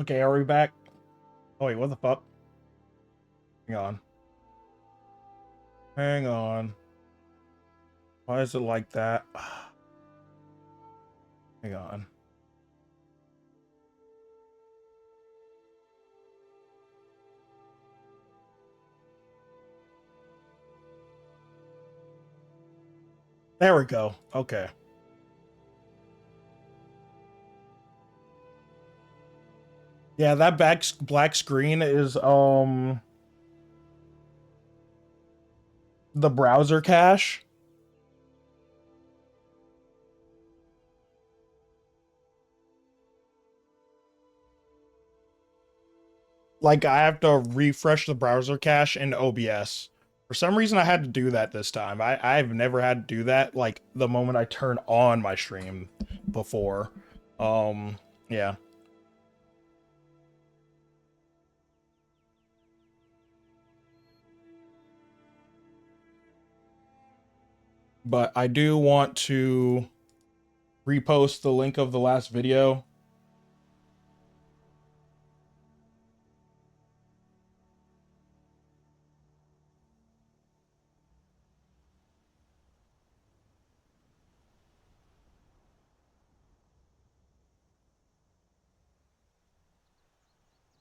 Okay, are we back? Oh wait, what the fuck? Hang on. Hang on. Why is it like that? Hang on. There we go. Okay. Yeah, that black screen is the browser cache. Like I have to refresh the browser cache in OBS. For some reason I had to do that this time. I've never had to do that like the moment I turn on my stream before. Yeah. But I do want to repost the link of the last video.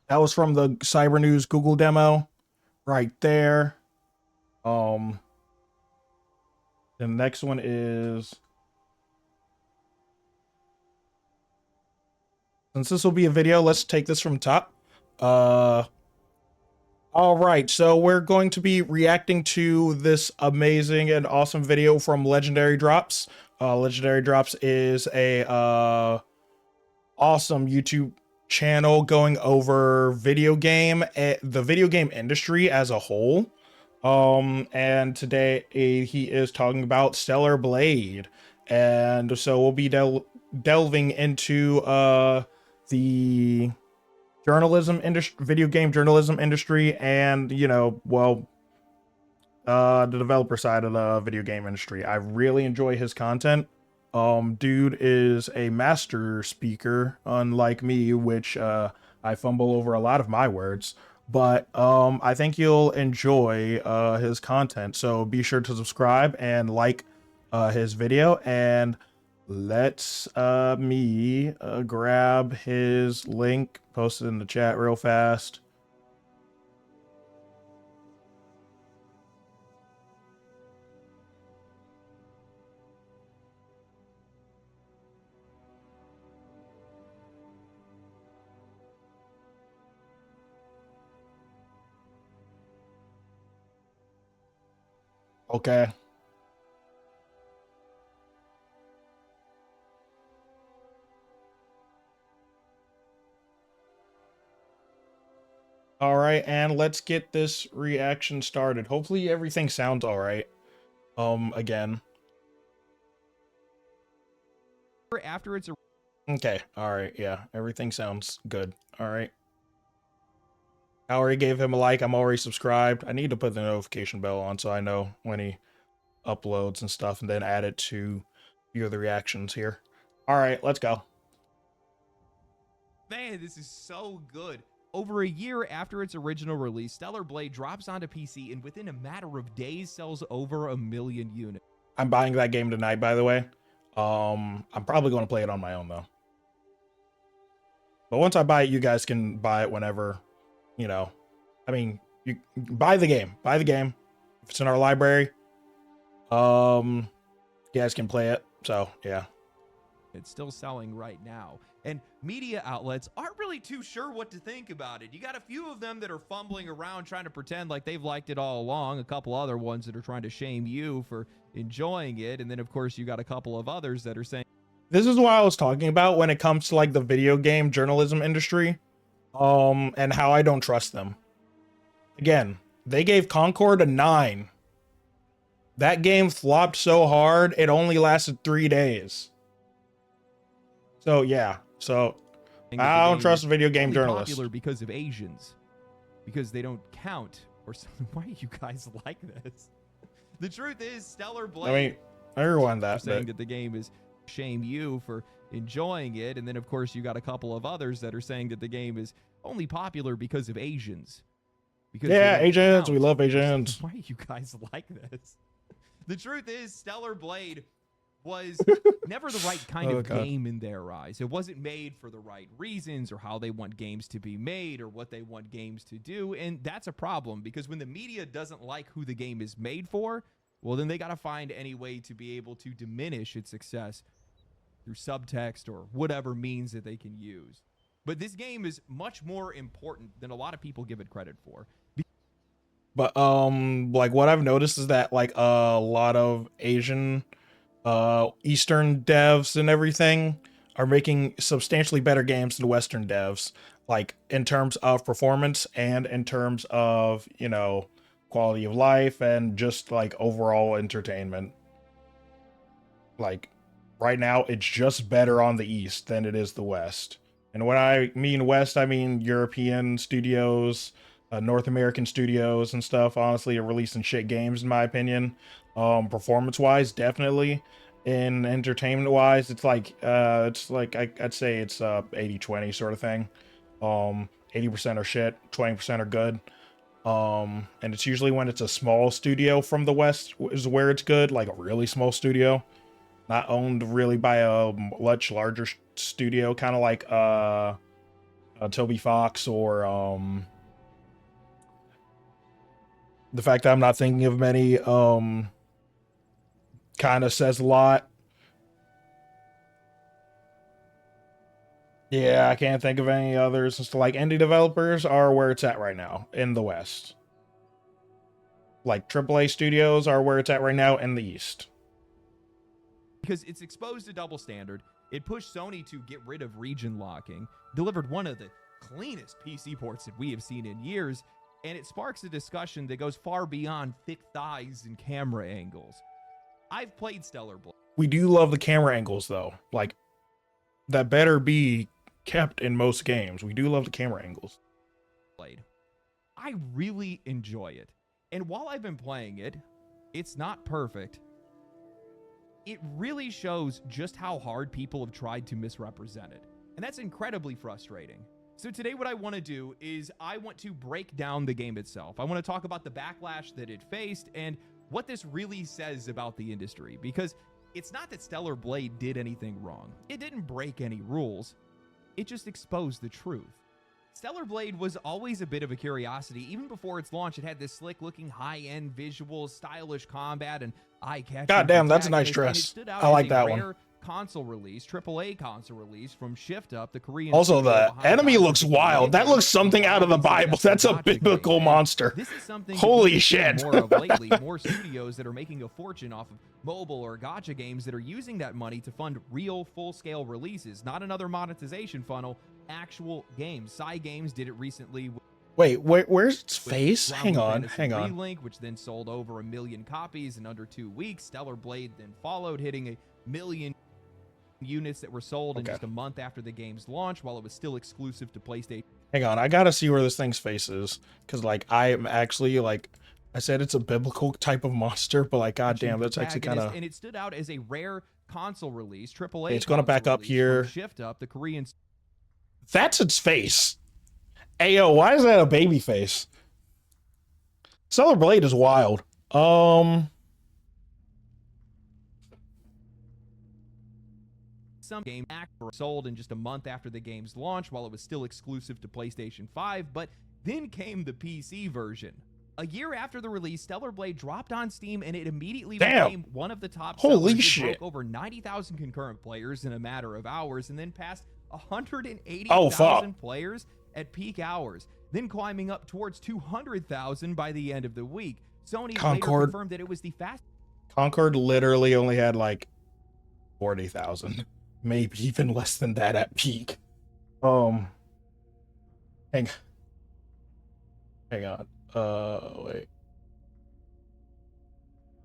That was from the Cyber News Google demo right there. The next one is, since this will be a video, let's take this from top. All right, so we're going to be reacting to this amazing and awesome video from Legendary Drops. Legendary Drops is a awesome YouTube channel going over the video game industry as a whole. And today he is talking about Stellar Blade, and so we'll be delving into the journalism industry, video game journalism industry, and the developer side of the video game industry. I really enjoy his content. Dude is a master speaker, unlike me, which I fumble over a lot of my words. But I think you'll enjoy his content. So be sure to subscribe and like his video. And let's me grab his link, post it in the chat real fast. Okay. All right, and let's get this reaction started. Hopefully everything sounds all right. Again. After it's Okay, all right, yeah, everything sounds good. All right. I already gave him a like. I'm already subscribed. I need to put the notification bell on so I know when he uploads and stuff, and then add it to view the reactions here. All right, let's go. Man, this is so good. Over a year after its original release, Stellar Blade drops onto PC and within a matter of days sells over 1 million units. I'm buying that game tonight, by the way. I'm probably going to play it on my own though. But once I buy it, you guys can buy it whenever, I mean, you buy the game. Buy the game. If it's in our library, you guys can play it. So, yeah. It's still selling right now. And media outlets aren't really too sure what to think about it. You got a few of them that are fumbling around trying to pretend like they've liked it all along. A couple other ones that are trying to shame you for enjoying it. And then, of course, you got a couple of others that are saying, This is what I was talking about when it comes to like the video game journalism industry, and how I don't trust them. Again, they gave Concord a 9. That game flopped so hard, it only lasted 3 days. So yeah, so I don't trust video game journalists. Popular because of Asians, because they don't count or something. Why are you guys like this? The truth is, Stellar Blade. I mean, everyone that saying that the game is shame you for enjoying it. And then, of course, you got a couple of others that are saying that the game is only popular because of Asians. Because yeah, Asians. We love Asians. Why are you guys like this? The truth is, Stellar Blade was never the right kind of game in their eyes. It wasn't made for the right reasons or how they want games to be made or what they want games to do. And that's a problem, because when the media doesn't like who the game is made for, well, then they got to find any way to be able to diminish its success through subtext or whatever means that they can use. But this game is much more important than a lot of people give it credit for. But like what I've noticed is that like a lot of Asian Eastern devs and everything are making substantially better games than Western devs, like in terms of performance and in terms of, you know, quality of life and just like overall entertainment. Like right now it's just better on the East than it is the West. And when I mean West, I mean European studios, North American studios and stuff, honestly, are releasing shit games in my opinion. Performance wise, definitely. In entertainment wise, it's like I'd say it's 80-20 sort of thing. 80% are shit, 20% are good. And it's usually when it's a small studio from the West is where it's good, like a really small studio, not owned really by a much larger studio, kind of like Toby Fox or the fact that I'm not thinking of many kind of says a lot. Yeah, I can't think of any others. It's like indie developers are where it's at right now in the West. Like AAA studios are where it's at right now in the East. Because it's exposed a double standard. It pushed Sony to get rid of region locking, delivered one of the cleanest PC ports that we have seen in years, and it sparks a discussion that goes far beyond thick thighs and camera angles. I've played Stellar Blade. We do love the camera angles, though. Like, that better be kept in most games. We do love the camera angles. I really enjoy it. And while I've been playing it, it's not perfect. It really shows just how hard people have tried to misrepresent it. And that's incredibly frustrating. So today what I want to do is I want to break down the game itself. I want to talk about the backlash that it faced and what this really says about the industry. Because it's not that Stellar Blade did anything wrong. It didn't break any rules. It just exposed the truth. Stellar Blade was always a bit of a curiosity. Even before its launch, it had this slick-looking, high-end visuals, stylish combat, and eye-catching. God damn, that's a nice dress. I like that one. Console release, AAA console release from Shift Up, the Korean. Also, the enemy looks wild. That looks something out of the Bible. That's a biblical monster. This is something holy shit. More of lately, more studios that are making a fortune off of mobile or gacha games that are using that money to fund real full-scale releases, not another monetization funnel, actual games. Cygames did it recently. Wait, where's its face? Hang on. Relink, which then sold over 1 million copies in under 2 weeks. Stellar Blade then followed, hitting 1 million units that were sold in just a month after the game's launch, while it was still exclusive to PlayStation. Hang on, I gotta see where this thing's face is, because like I am actually like I said, it's a biblical type of monster, but like goddamn, that's actually kind of. And it stood out as a rare console release, AAA. It's gonna back up here. Shift Up, the Korean. That's its face. Ayo, why is that a baby face? Stellar Blade is wild. Some game sold in just a month after the game's launch, while it was still exclusive to PlayStation 5, but then came the PC version. A year after the release, Stellar Blade dropped on Steam, and it immediately became one of the top sellers. Holy shit. It broke over 90,000 concurrent players in a matter of hours, and then passed 180,000 players at peak hours, then climbing up towards 200,000 by the end of the week. Sony later confirmed that it was the fastest. Concord literally only had like 40,000. Maybe even less than that at peak. Hang on. Wait.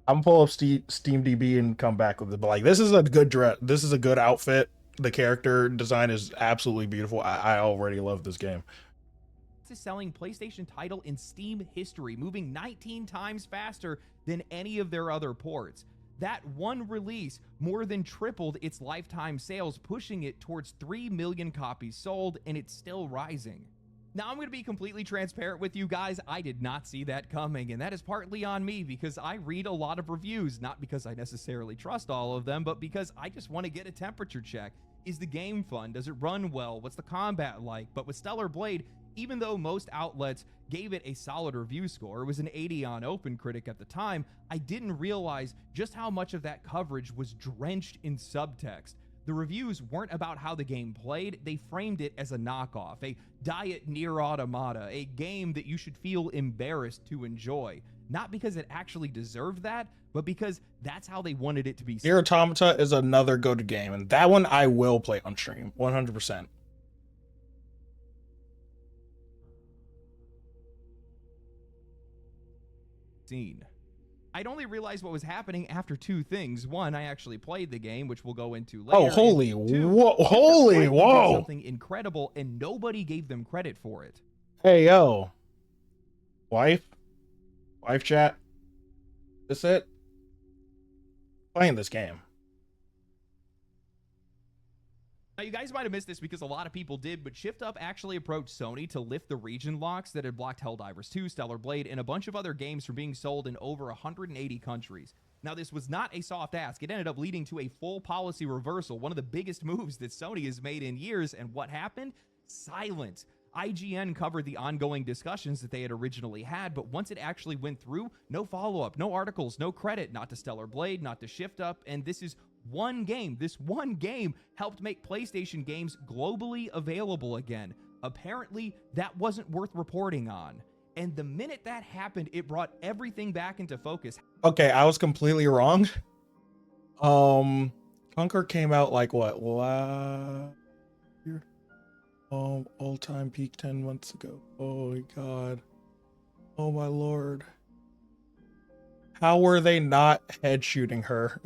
I'm gonna pull up SteamDB and come back with it. But like, this is a good dress. This is a good outfit. The character design is absolutely beautiful. I already love this game. It's a selling PlayStation title in Steam history, moving 19 times faster than any of their other ports. That one release more than tripled its lifetime sales, pushing it towards 3 million copies sold, and it's still rising. Now, I'm going to be completely transparent with you guys. I did not see that coming, and that is partly on me because I read a lot of reviews, not because I necessarily trust all of them, but because I just want to get a temperature check. Is the game fun? Does it run well? What's the combat like? But with Stellar Blade, even though most outlets gave it a solid review score, it was an 80 on OpenCritic at the time, I didn't realize just how much of that coverage was drenched in subtext. The reviews weren't about how the game played, they framed it as a knockoff, a Diet Nier Automata, a game that you should feel embarrassed to enjoy. Not because it actually deserved that, but because that's how they wanted it to be. Nier Automata is another go-to game, and that one I will play on stream, 100%. I'd only realized what was happening after two things. One, I actually played the game, which we'll go into later. Oh, holy, whoa. Something incredible, and nobody gave them credit for it. Hey, yo. Wife chat. This it? Playing this game. Now, you guys might have missed this because a lot of people did, but ShiftUp actually approached Sony to lift the region locks that had blocked Helldivers 2, Stellar Blade, and a bunch of other games from being sold in over 180 countries. Now, this was not a soft ask. It ended up leading to a full policy reversal, one of the biggest moves that Sony has made in years, and what happened? Silence. IGN covered the ongoing discussions that they had originally had, but once it actually went through, no follow-up, no articles, no credit, not to Stellar Blade, not to ShiftUp, and this is one game. This one game helped make PlayStation games globally available again. Apparently, that wasn't worth reporting on. And the minute that happened, it brought everything back into focus. Okay, I was completely wrong. Conquer came out like what, last year? All-time peak 10 months ago. Oh my god. Oh my lord. How were they not head shooting her?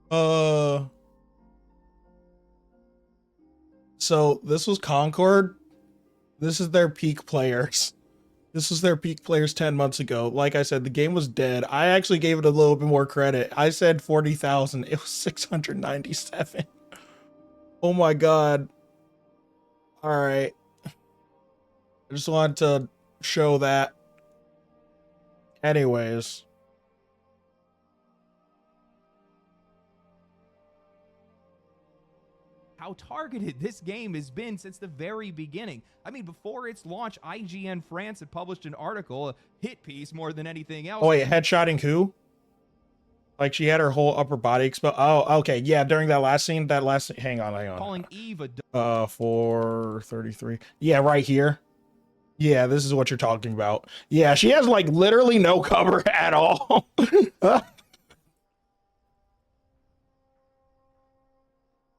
So this was Concord. This is their peak players. This was their peak players 10 months ago. Like I said, the game was dead. I actually gave it a little bit more credit. I said 40,000. It was 697. Oh my god. All right. I just wanted to show that. Anyways. How targeted this game has been since the very beginning. I mean, before its launch, IGN France had published an article, a hit piece more than anything else. Oh wait, headshotting who? Like she had her whole upper body exposed. Oh, okay, yeah. During that last scene, hang on. Calling Eve a 433. Yeah, right here. Yeah, this is what you're talking about. Yeah, she has like literally no cover at all.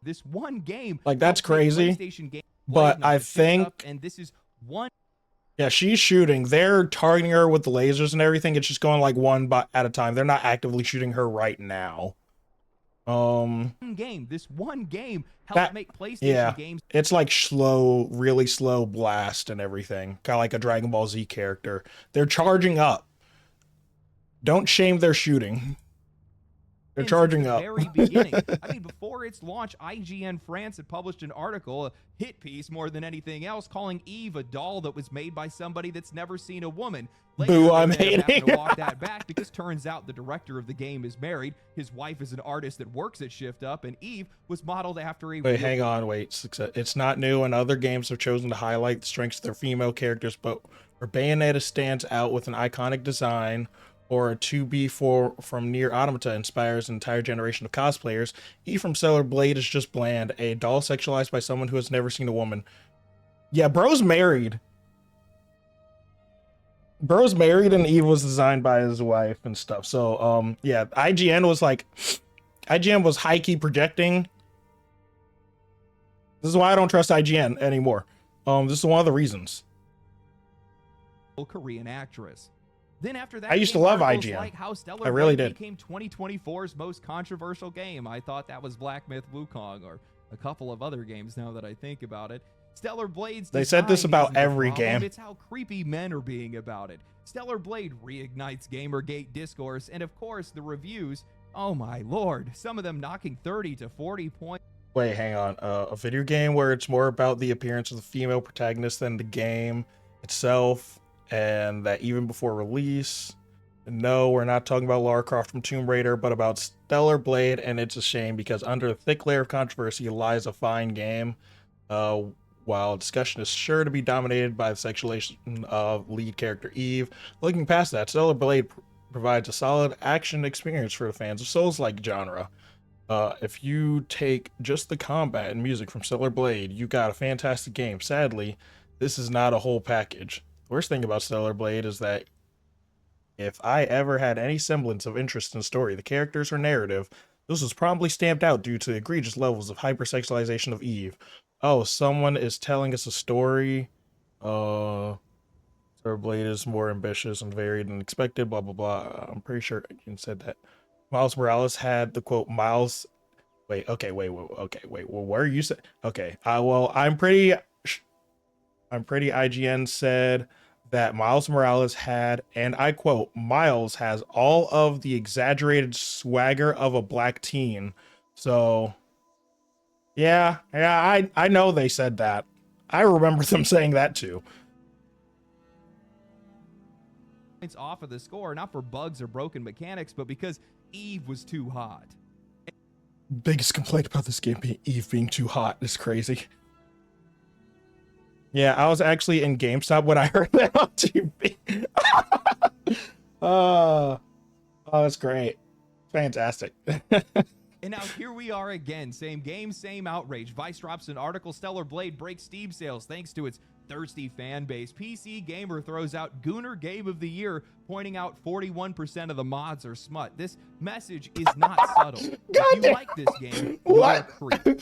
This one game, like that's crazy. But I think, and this is one. Yeah, she's shooting. They're targeting her with the lasers and everything. It's just going like one at a time. They're not actively shooting her right now. This one game helped make PlayStation games. It's like slow, really slow blast and everything. Kind of like a Dragon Ball Z character. They're charging up. Don't shame their shooting. They're charging up. Very beginning. I mean, before its launch, IGN France had published an article, a hit piece more than anything else, calling Eve a doll that was made by somebody that's never seen a woman. Later, boo, I'm hating. To walk that back because turns out the director of the game is married. His wife is an artist that works at ShiftUp, and Eve was modeled after a. Wait, hang on, wait. It's not new, and other games have chosen to highlight the strengths of their female characters, but where Bayonetta stands out with an iconic design, or a 2B4 from Nier Automata inspires an entire generation of cosplayers, Eve from Stellar Blade is just bland, a doll sexualized by someone who has never seen a woman. Yeah, bro's married. Bro's married and Eve was designed by his wife and stuff. So, yeah, IGN was high-key projecting. This is why I don't trust IGN anymore. This is one of the reasons. Korean actress. Then after that, I used to love IGN. Like how Stellar I really Blade did. Became 2024's most controversial game. I thought that was Black Myth Wukong or a couple of other games now that I think about it. Stellar Blade's They said this design about isn't the every problem, game. It's how creepy men are being about it. Stellar Blade reignites Gamergate discourse, and of course the reviews, oh my lord, some of them knocking 30 to 40 points. Wait, hang on. A video game where it's more about the appearance of the female protagonist than the game itself, and that even before release. No, we're not talking about Lara Croft from Tomb Raider, but about Stellar Blade, and it's a shame because under a thick layer of controversy lies a fine game. While discussion is sure to be dominated by the sexualization of lead character Eve, looking past that, Stellar Blade provides a solid action experience for the fans of Souls-like genre. If you take just the combat and music from Stellar Blade, you got a fantastic game. Sadly, this is not a whole package. The worst thing about Stellar Blade is that if I ever had any semblance of interest in the story, the characters, or narrative, this was promptly stamped out due to egregious levels of hypersexualization of Eve. Oh, someone is telling us a story. Stellar Blade is more ambitious and varied than expected, blah, blah, blah. I'm pretty sure you said that. Miles Morales had the quote, Miles... Wait, well, where you said... Okay, well, I'm pretty IGN said that Miles Morales had, and I quote, Miles has all of the exaggerated swagger of a black teen. So, yeah, I know they said that. I remember them saying that too. Points off of the score, not for bugs or broken mechanics, but because Eve was too hot. Biggest complaint about this game being Eve being too hot is crazy. Yeah, I was actually in GameStop when I heard that on TV. Oh, that's great. Fantastic. And now here we are again. Same game, same outrage. Vice drops an article. Stellar Blade breaks Steam sales thanks to its thirsty fan base. PC Gamer throws out Gooner Game of the Year, pointing out 41% of the mods are smut. This message is not subtle. If you like this game, you're a creep.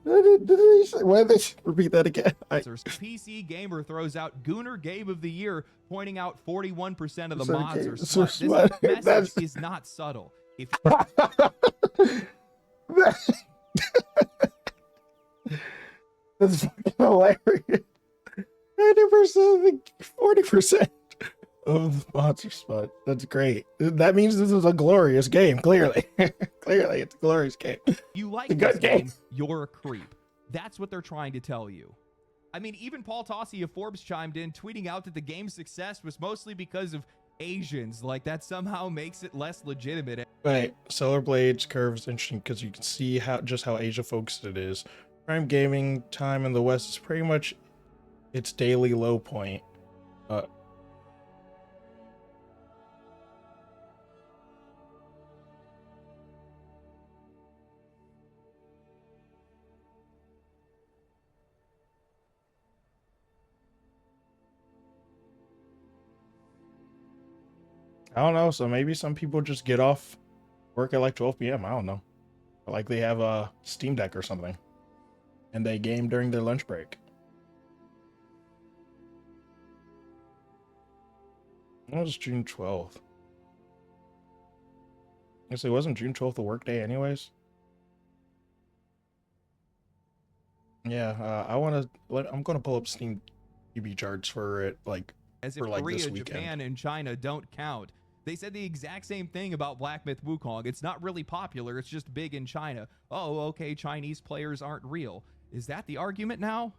Why did they repeat that again? PC Gamer throws out Gooner Game of the Year, pointing out 41% of the mods are smut. This message is not subtle. If That's fucking hilarious. 90%, 40% of the mods are smut. That's great. That means this is a glorious game, clearly. Clearly, it's a glorious game. You like this game, you're a creep. That's what they're trying to tell you. I mean, even Paul Tossi of Forbes chimed in, tweeting out that the game's success was mostly because of Asians. Like, that somehow makes it less legitimate. Right. Stellar Blade's curve is interesting because you can see just how Asia focused it is. Prime gaming time in the West is pretty much its daily low point. I don't know, so maybe some people just get off work at like 12 p.m. I don't know. Like they have a Steam Deck or something. And they game during their lunch break. It was June 12th. I guess it wasn't June 12th a work day anyways. Yeah, I'm gonna pull up Steam TV charts for it like as if Korea, Japan, and China don't count. They said the exact same thing about Black Myth Wukong. It's not really popular, it's just big in China. Oh, okay, Chinese players aren't real. Is that the argument now?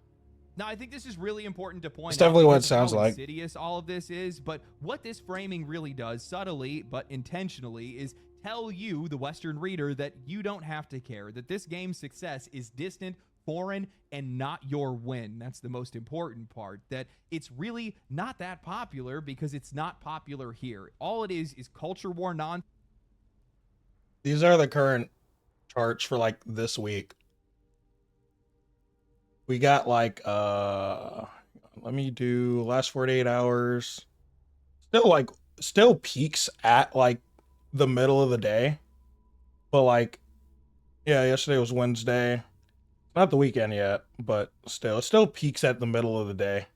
Now, I think this is really important to point out. It's definitely what it sounds like. Insidious all of this is, but what this framing really does, subtly but intentionally, is tell you, the Western reader, that you don't have to care, that this game's success is distant, foreign, and not your win. That's the most important part, that it's really not that popular because it's not popular here. All it is culture war These are the current charts for like this week. We got like let me do last 48 hours. Still peaks at like the middle of the day. But like, yeah, yesterday was Wednesday. Not the weekend yet, but still, it still peaks at the middle of the day.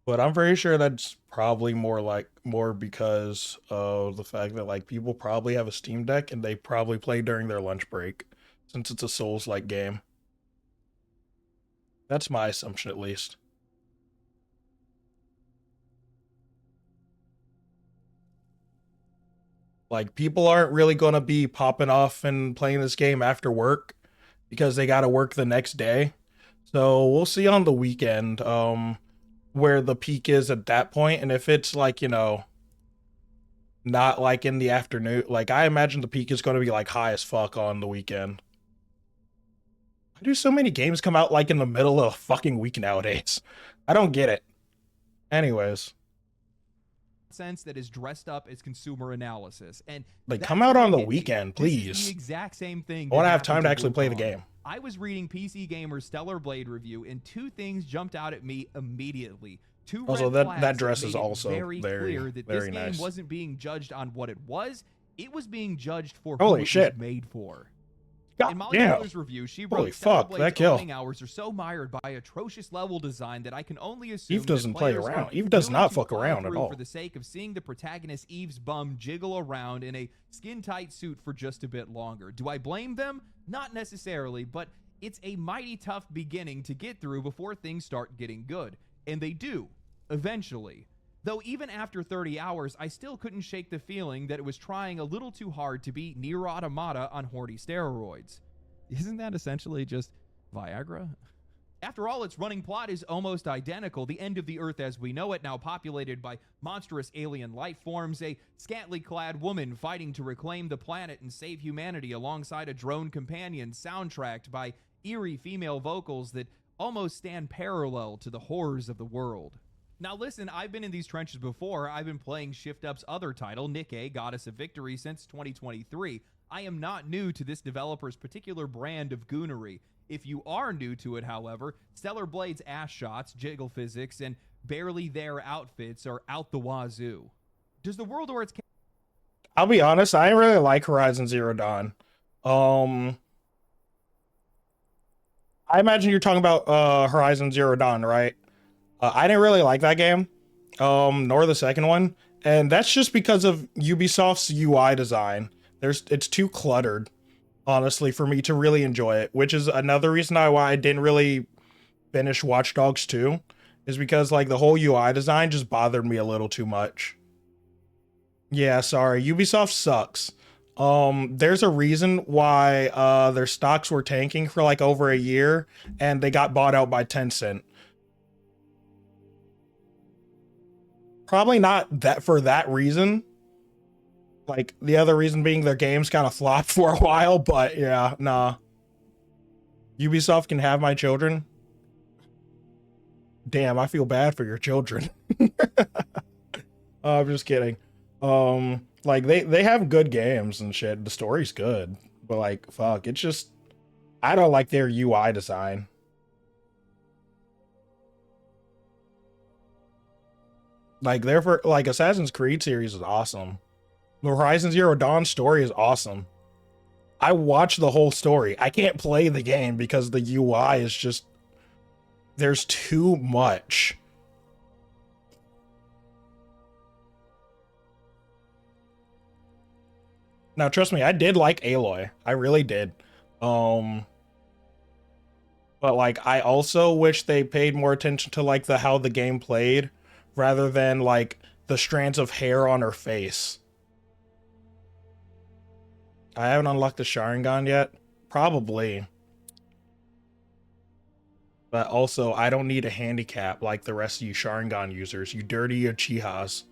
But I'm pretty sure that's probably more because of the fact that like people probably have a Steam Deck and they probably play during their lunch break, since it's a Souls-like game. That's my assumption, at least. Like, people aren't really gonna be popping off and playing this game after work because they gotta work the next day. So we'll see on the weekend, where the peak is at that point, and if it's like, you know, not like in the afternoon, like I imagine the peak is going to be like high as fuck on the weekend. Why do so many games come out like in the middle of a fucking week nowadays? I don't get it. Anyways, sense that is dressed up as consumer analysis, and like, that's come out on the where it hit me. weekend, This is please. the exact same thing. I want to that have time happened to actually play the Wukong. game. I was reading PC Gamer's Stellar Blade review, and two things jumped out at me immediately. Two Also, red that flags dress made is it also very clear that very this game nice. wasn't being judged on what it was; it was being judged for Holy who it shit. was made for. God In Molly damn. Taylor's review, she Holy wrote, Stellar fuck, Blade's that kill. opening hours are so mired by atrocious level design that I can only assume Eve doesn't that play players around. are Eve does willing not to fuck plow around at through all. for the sake of seeing the protagonist Eve's bum jiggle around in a skin-tight suit for just a bit longer. Do I blame them? Not necessarily, but it's a mighty tough beginning to get through before things start getting good. And they do, eventually. Though even after 30 hours, I still couldn't shake the feeling that it was trying a little too hard to be Nier Automata on horny steroids. Isn't that essentially just Viagra? After all, its running plot is almost identical. The end of the Earth as we know it, now populated by monstrous alien life forms, a scantily clad woman fighting to reclaim the planet and save humanity alongside a drone companion soundtracked by eerie female vocals that almost stand parallel to the horrors of the world. Now listen, I've been in these trenches before. I've been playing Shift Up's other title, Nikke, Goddess of Victory, since 2023. I am not new to this developer's particular brand of goonery. If you are new to it, however, Stellar Blade's ass shots, jiggle physics, and barely there outfits are out the wazoo. Does the world or its... I'll be honest, I didn't really like Horizon Zero Dawn. I imagine you're talking about Horizon Zero Dawn, right? I didn't really like that game, nor the second one, and that's just because of Ubisoft's UI design. It's too cluttered, honestly, for me to really enjoy it, which is another reason why I didn't really finish Watch Dogs 2, is because like the whole UI design just bothered me a little too much. Yeah, sorry, Ubisoft sucks. There's a reason why their stocks were tanking for like over a year, and they got bought out by Tencent. Probably not that for that reason. Like, the other reason being their games kind of flopped for a while, but yeah, nah. Ubisoft can have my children. Damn, I feel bad for your children. I'm just kidding. Like, they have good games and shit. The story's good, but like, fuck, it's just, I don't like their UI design. Like, therefore, like, Assassin's Creed series is awesome. The Horizon Zero Dawn story is awesome. I watched the whole story. I can't play the game because the UI is just, there's too much. Now, trust me, I did like Aloy. I really did. But like, I also wish they paid more attention to like how the game played, rather than like the strands of hair on her face. I haven't unlocked the Sharingan yet. Probably. But also, I don't need a handicap like the rest of you Sharingan users, you dirty Uchihas.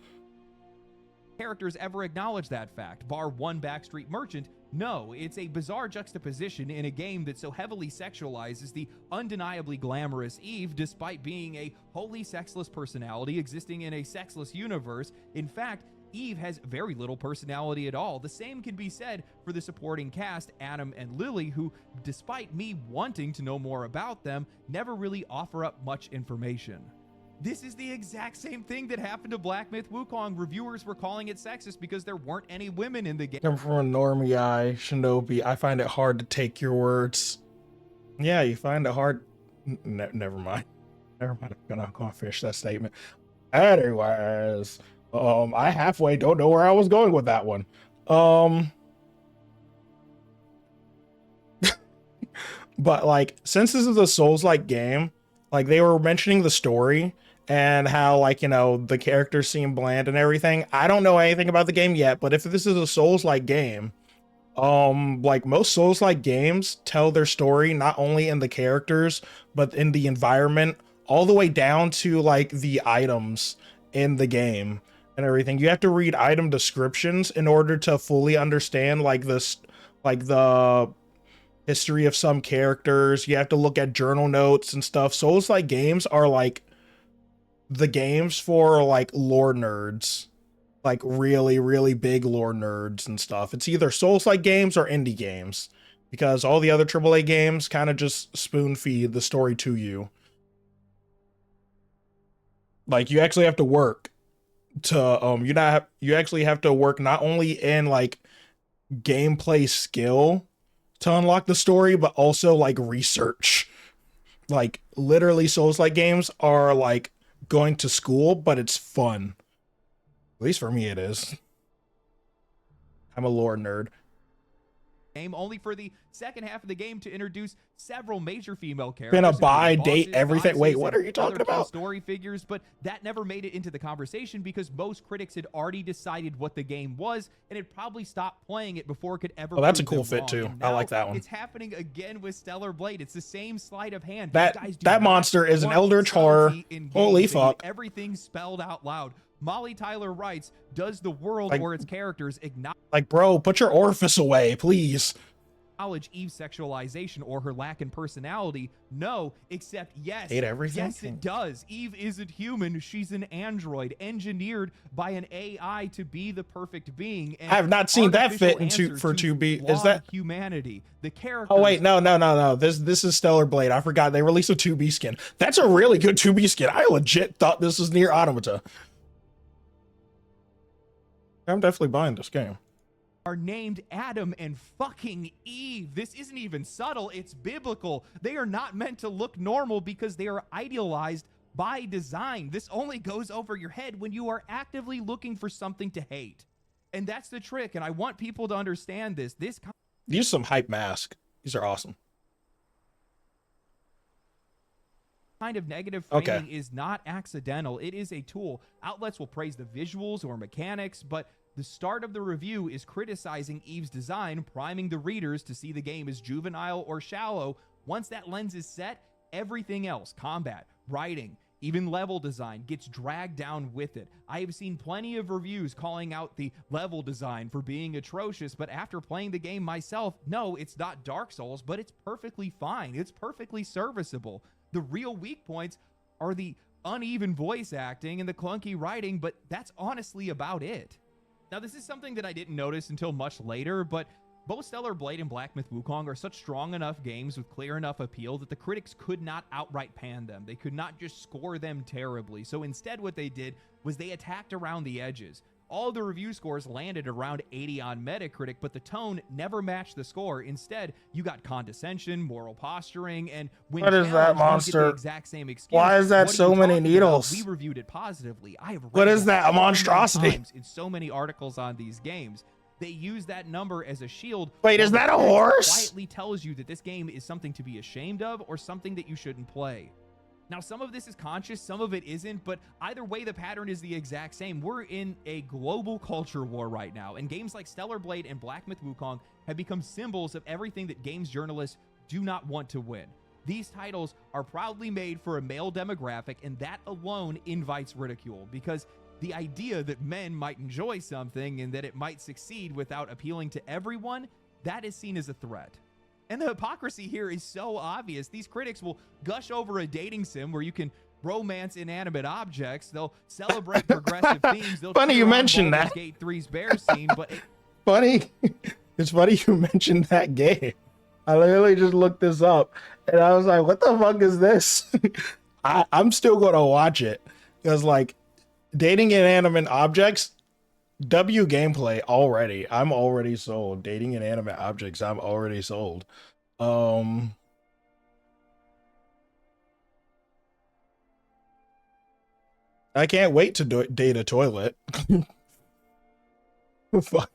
Characters ever acknowledge that fact, bar one backstreet merchant. No, it's a bizarre juxtaposition in a game that so heavily sexualizes the undeniably glamorous Eve despite being a wholly sexless personality existing in a sexless universe. In fact, Eve has very little personality at all. The same can be said for the supporting cast, Adam and Lily, who, despite me wanting to know more about them, never really offer up much information. This is the exact same thing that happened to Black Myth Wukong. Reviewers were calling it sexist because there weren't any women in the game. Come from a normie eye, Shinobi. I find it hard to take your words. Yeah, you find it hard. Never mind. Never mind. I'm gonna finish that statement. Anyways, I halfway don't know where I was going with that one. But like, since this is a Souls-like game, like they were mentioning the story and how, like, you know, the characters seem bland and everything. I don't know anything about the game yet, but if this is a Souls-like game, like most Souls-like games tell their story not only in the characters, but in the environment, all the way down to like the items in the game and everything. You have to read item descriptions in order to fully understand like this, like the history of some characters. You have to look at journal notes and stuff. Souls-like games are like the games for like lore nerds, like really, really big lore nerds and stuff. It's either Souls-like games or indie games, because all the other AAA games kind of just spoon feed the story to you. Like you actually have to work to you actually have to work not only in like gameplay skill to unlock the story, but also like research. Like literally Souls-like games are like going to school, but it's fun. At least for me it is. I'm a lore nerd. Game only for the second half of the game to introduce several major female characters. Gonna buy, date, everything. Wait, what are you talking about? Story figures, but that never made it into the conversation because most critics had already decided what the game was and had probably stopped playing it before it could ever. Oh, that's a cool fit too. I like that one. It's happening again with Stellar Blade. It's the same sleight of hand. That monster is an Eldritch horror. Holy fuck! Everything spelled out loud. Molly Tyler writes, does the world like, or its characters acknowledge... Like, bro, put your orifice away, please. ...acknowledge Eve's sexualization or her lack in personality? No, except yes. Hate everything? Yes, it does. Eve isn't human. She's an android engineered by an AI to be the perfect being. And I have not seen that fit into for 2B. Is that humanity? The character. Oh wait, no. This is Stellar Blade. I forgot they released a 2B skin. That's a really good 2B skin. I legit thought this was near Automata. I'm definitely buying this game. Are named Adam and fucking Eve. This isn't even subtle. It's biblical. They are not meant to look normal because they are idealized by design. This only goes over your head when you are actively looking for something to hate. And that's the trick. And I want people to understand this. Use some hype mask. These are awesome. Kind of negative framing is not accidental. It is a tool. Outlets will praise the visuals or mechanics, but the start of the review is criticizing Eve's design, priming the readers to see the game as juvenile or shallow. Once that lens is set, everything else, combat, writing, even level design, gets dragged down with it. I have seen plenty of reviews calling out the level design for being atrocious, but after playing the game myself, no, it's not Dark Souls, but it's perfectly fine. It's perfectly serviceable. The real weak points are the uneven voice acting and the clunky writing, but that's honestly about it. Now, this is something that I didn't notice until much later, but both Stellar Blade and Black Myth Wukong are such strong enough games with clear enough appeal that the critics could not outright pan them. They could not just score them terribly. So instead what they did was they attacked around the edges. All the review scores landed around 80 on Metacritic, but the tone never matched the score. Instead, you got condescension, moral posturing, and when what is that monster? The exact same excuse. Why is that so many needles? We reviewed it positively. I have read what is that? A monstrosity? In so many articles on these games. They use that number as a shield. Wait, is that a horse? Quietly tells you that this game is something to be ashamed of or something that you shouldn't play. Now, some of this is conscious, some of it isn't, but either way, the pattern is the exact same. We're in a global culture war right now, and games like Stellar Blade and Black Myth Wukong have become symbols of everything that games journalists do not want to win. These titles are proudly made for a male demographic, and that alone invites ridicule, because the idea that men might enjoy something and that it might succeed without appealing to everyone, that is seen as a threat. And the hypocrisy here is so obvious. These critics will gush over a dating sim where you can romance inanimate objects. They'll celebrate progressive themes. They'll funny you mentioned that. Gate 3's bear scene, but funny. It's funny you mentioned that game. I literally just looked this up and I was like, what the fuck is this? I'm still gonna watch it because like dating inanimate objects, W gameplay already. I'm already sold. Dating inanimate objects, I'm already sold. I can't wait to date a toilet. Fuck.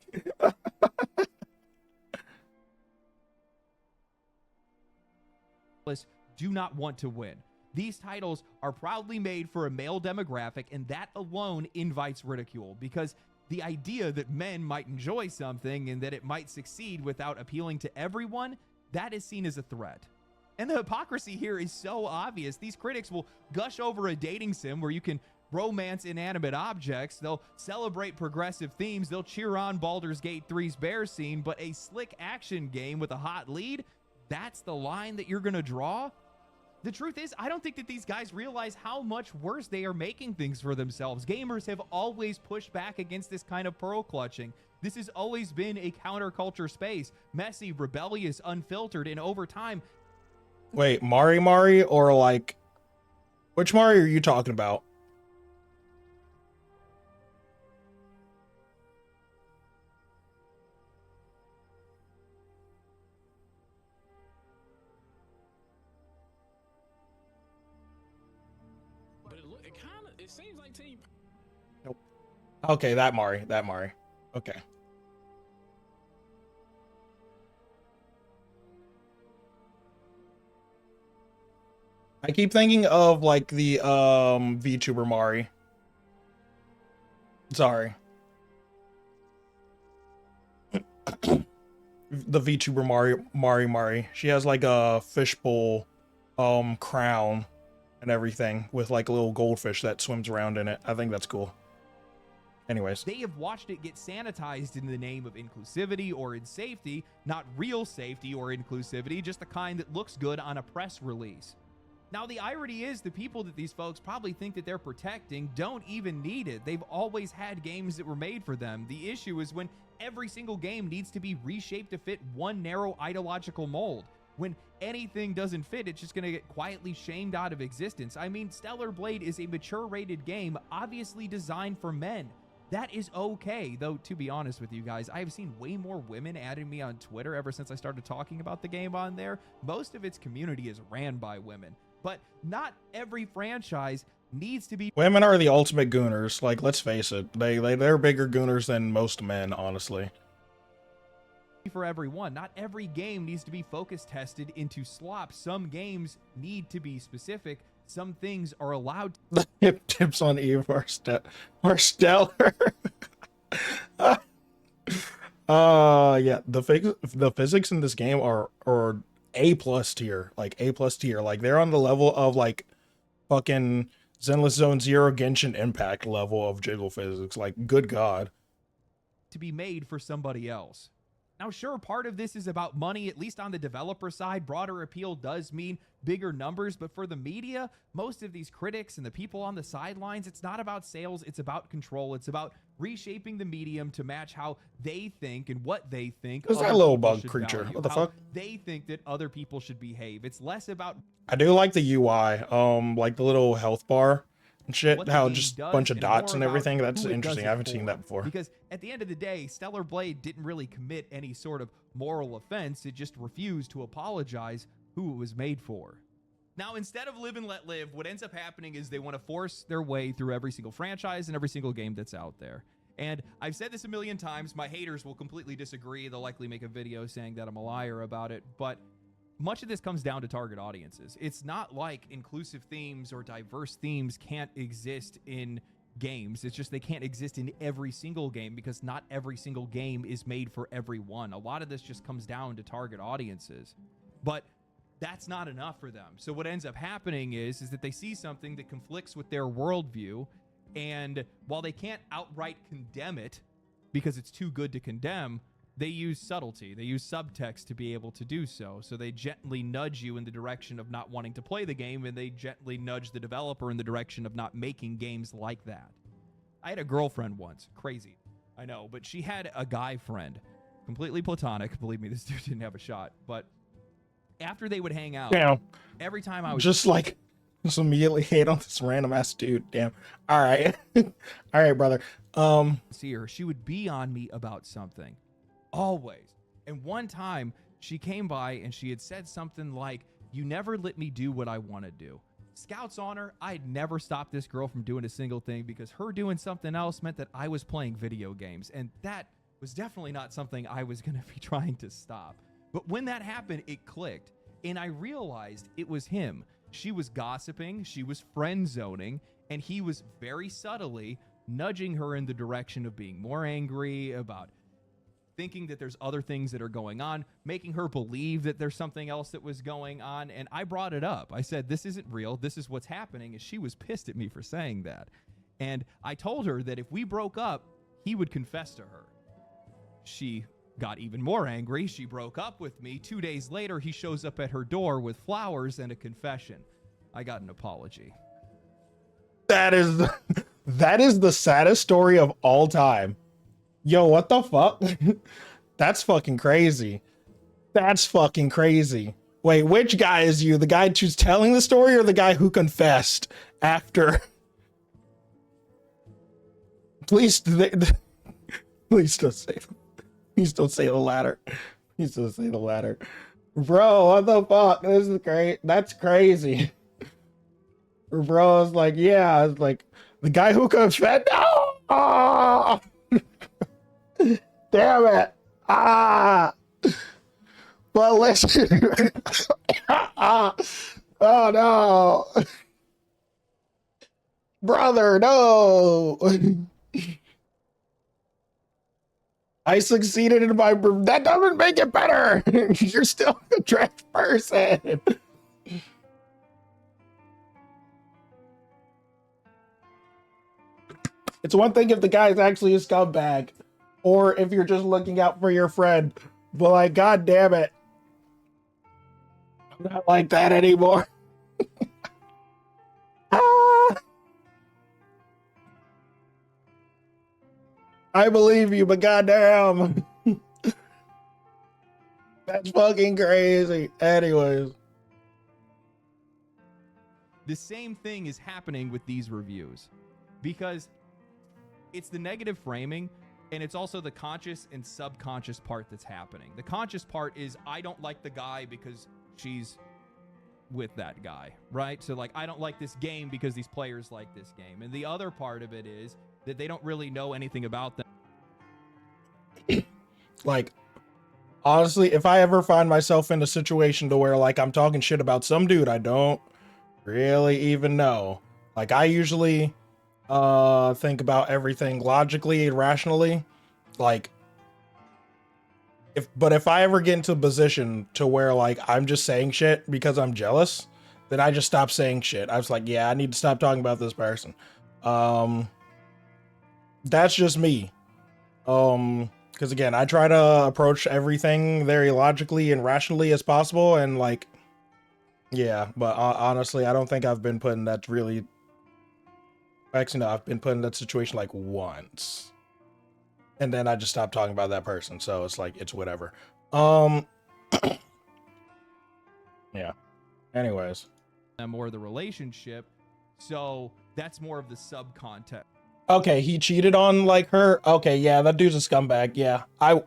Do not want to win. These titles are proudly made for a male demographic, and that alone invites ridicule, because the idea that men might enjoy something and that it might succeed without appealing to everyone, that is seen as a threat. And the hypocrisy here is so obvious. These critics will gush over a dating sim where you can romance inanimate objects. They'll celebrate progressive themes. They'll cheer on Baldur's Gate 3's bear scene, but a slick action game with a hot lead, that's the line that you're going to draw? The truth is, I don't think that these guys realize how much worse they are making things for themselves. Gamers have always pushed back against this kind of pearl clutching. This has always been a counterculture space. Messy, rebellious, unfiltered, and over time... Wait, Mari or like... Which Mari are you talking about? It seems like team. Nope. Okay, that Mari. Okay. I keep thinking of like the VTuber Mari. Sorry. The VTuber Mari. She has like a fishbowl crown and everything with like a little goldfish that swims around in it. I think that's cool. Anyways. They have watched it get sanitized in the name of inclusivity or in safety, not real safety or inclusivity, just the kind that looks good on a press release. Now, the irony is the people that these folks probably think that they're protecting don't even need it. They've always had games that were made for them. The issue is when every single game needs to be reshaped to fit one narrow ideological mold. When anything doesn't fit, it's just going to get quietly shamed out of existence. I mean, Stellar Blade is a mature-rated game, obviously designed for men. That is okay, though, to be honest with you guys, I have seen way more women adding me on Twitter ever since I started talking about the game on there. Most of its community is ran by women, but not every franchise needs to be... Women are the ultimate gooners, like, let's face it. They're bigger gooners than most men, honestly. For everyone. Not every game needs to be focus tested into slop. Some games need to be specific. Some things are allowed to... Hip tips on Eve are stellar. Yeah, the physics in this game are A+ tier, like A+ tier. Like they're on the level of like fucking Zenless Zone Zero Genshin Impact level of jiggle physics. Like, good God. To be made for somebody else. Now, sure, part of this is about money, at least on the developer side. Broader appeal does mean bigger numbers, but for the media, most of these critics and the people on the sidelines, it's not about sales, it's about control. It's about reshaping the medium to match how they think and what they think. Who's that little bug creature? What the fuck? They think that other people should behave. It's less about... I do like the UI, like the little health bar and shit, how just a bunch of dots and everything. That's interesting. I haven't seen that before. Because at the end of the day, Stellar Blade didn't really commit any sort of moral offense. It just refused to apologize who it was made for. Now, instead of live and let live, what ends up happening is they want to force their way through every single franchise and every single game that's out there. And I've said this a million times. My haters will completely disagree. They'll likely make a video saying that I'm a liar about it. But much of this comes down to target audiences. It's not like inclusive themes or diverse themes can't exist in games. It's just they can't exist in every single game because not every single game is made for everyone. A lot of this just comes down to target audiences. But that's not enough for them. So what ends up happening is that they see something that conflicts with their worldview, and while they can't outright condemn it because it's too good to condemn, they use subtlety. They use subtext to be able to do so. So they gently nudge you in the direction of not wanting to play the game, and they gently nudge the developer in the direction of not making games like that. I had a girlfriend once. Crazy. I know, but she had a guy friend. Completely platonic. Believe me, this dude didn't have a shot. But after they would hang out, damn, every time I was... Just immediately hate on this random ass dude. Damn. All right. All right, brother. See her. She would be on me about something. Always. And one time she came by and she had said something like, "You never let me do what I want to do." Scouts on her. I'd never stopped this girl from doing a single thing because her doing something else meant that I was playing video games. And that was definitely not something I was going to be trying to stop. But when that happened, it clicked. And I realized it was him. She was gossiping. She was friend zoning. And he was very subtly nudging her in the direction of being more angry, about thinking that there's other things that are going on, making her believe that there's something else that was going on. And I brought it up. I said, this isn't real. This is what's happening. And she was pissed at me for saying that. And I told her that if we broke up, he would confess to her. She got even more angry. She broke up with me. 2 days later, he shows up at her door with flowers and a confession. I got an apology. That is the saddest story of all time. Yo, what the fuck? That's fucking crazy. That's fucking crazy. Wait, which guy is you? The guy who's telling the story or the guy who confessed after? Please, please don't say the latter. Please don't say the latter. Bro, what the fuck? This is great. That's crazy. Bro, it's like, yeah, it's like the guy who confessed. No! Oh! Damn it. Ah. But listen. Oh no. Brother, no. I succeeded in my... That doesn't make it better. You're still a trash person. It's one thing if the guy is actually a scumbag, or if you're just looking out for your friend, but like, god damn it, I'm not like that anymore. Ah! I believe you, but goddamn, that's fucking crazy. Anyways, the same thing is happening with these reviews, because it's the negative framing, and it's also the conscious and subconscious part that's happening. The conscious part is, I don't like the guy because she's with that guy, right? So like, I don't like this game because these players like this game. And the other part of it is that they don't really know anything about them. Like, honestly, if I ever find myself in a situation to where like I'm talking shit about some dude I don't really even know, like I usually think about everything logically and rationally. Like, if I ever get into a position to where like I'm just saying shit because I'm jealous, then I just stop saying shit. I was like, yeah, I need to stop talking about this person. That's just me. Because again, I try to approach everything very logically and rationally as possible, and like, yeah, but honestly, I don't think I've been put in that really... Actually, no, I've been put in that situation like once. And then I just stopped talking about that person. So it's like, it's whatever. Yeah. Anyways. More the relationship. So that's more of the subcontext. Okay, he cheated on like her. Okay, yeah, that dude's a scumbag. Yeah. I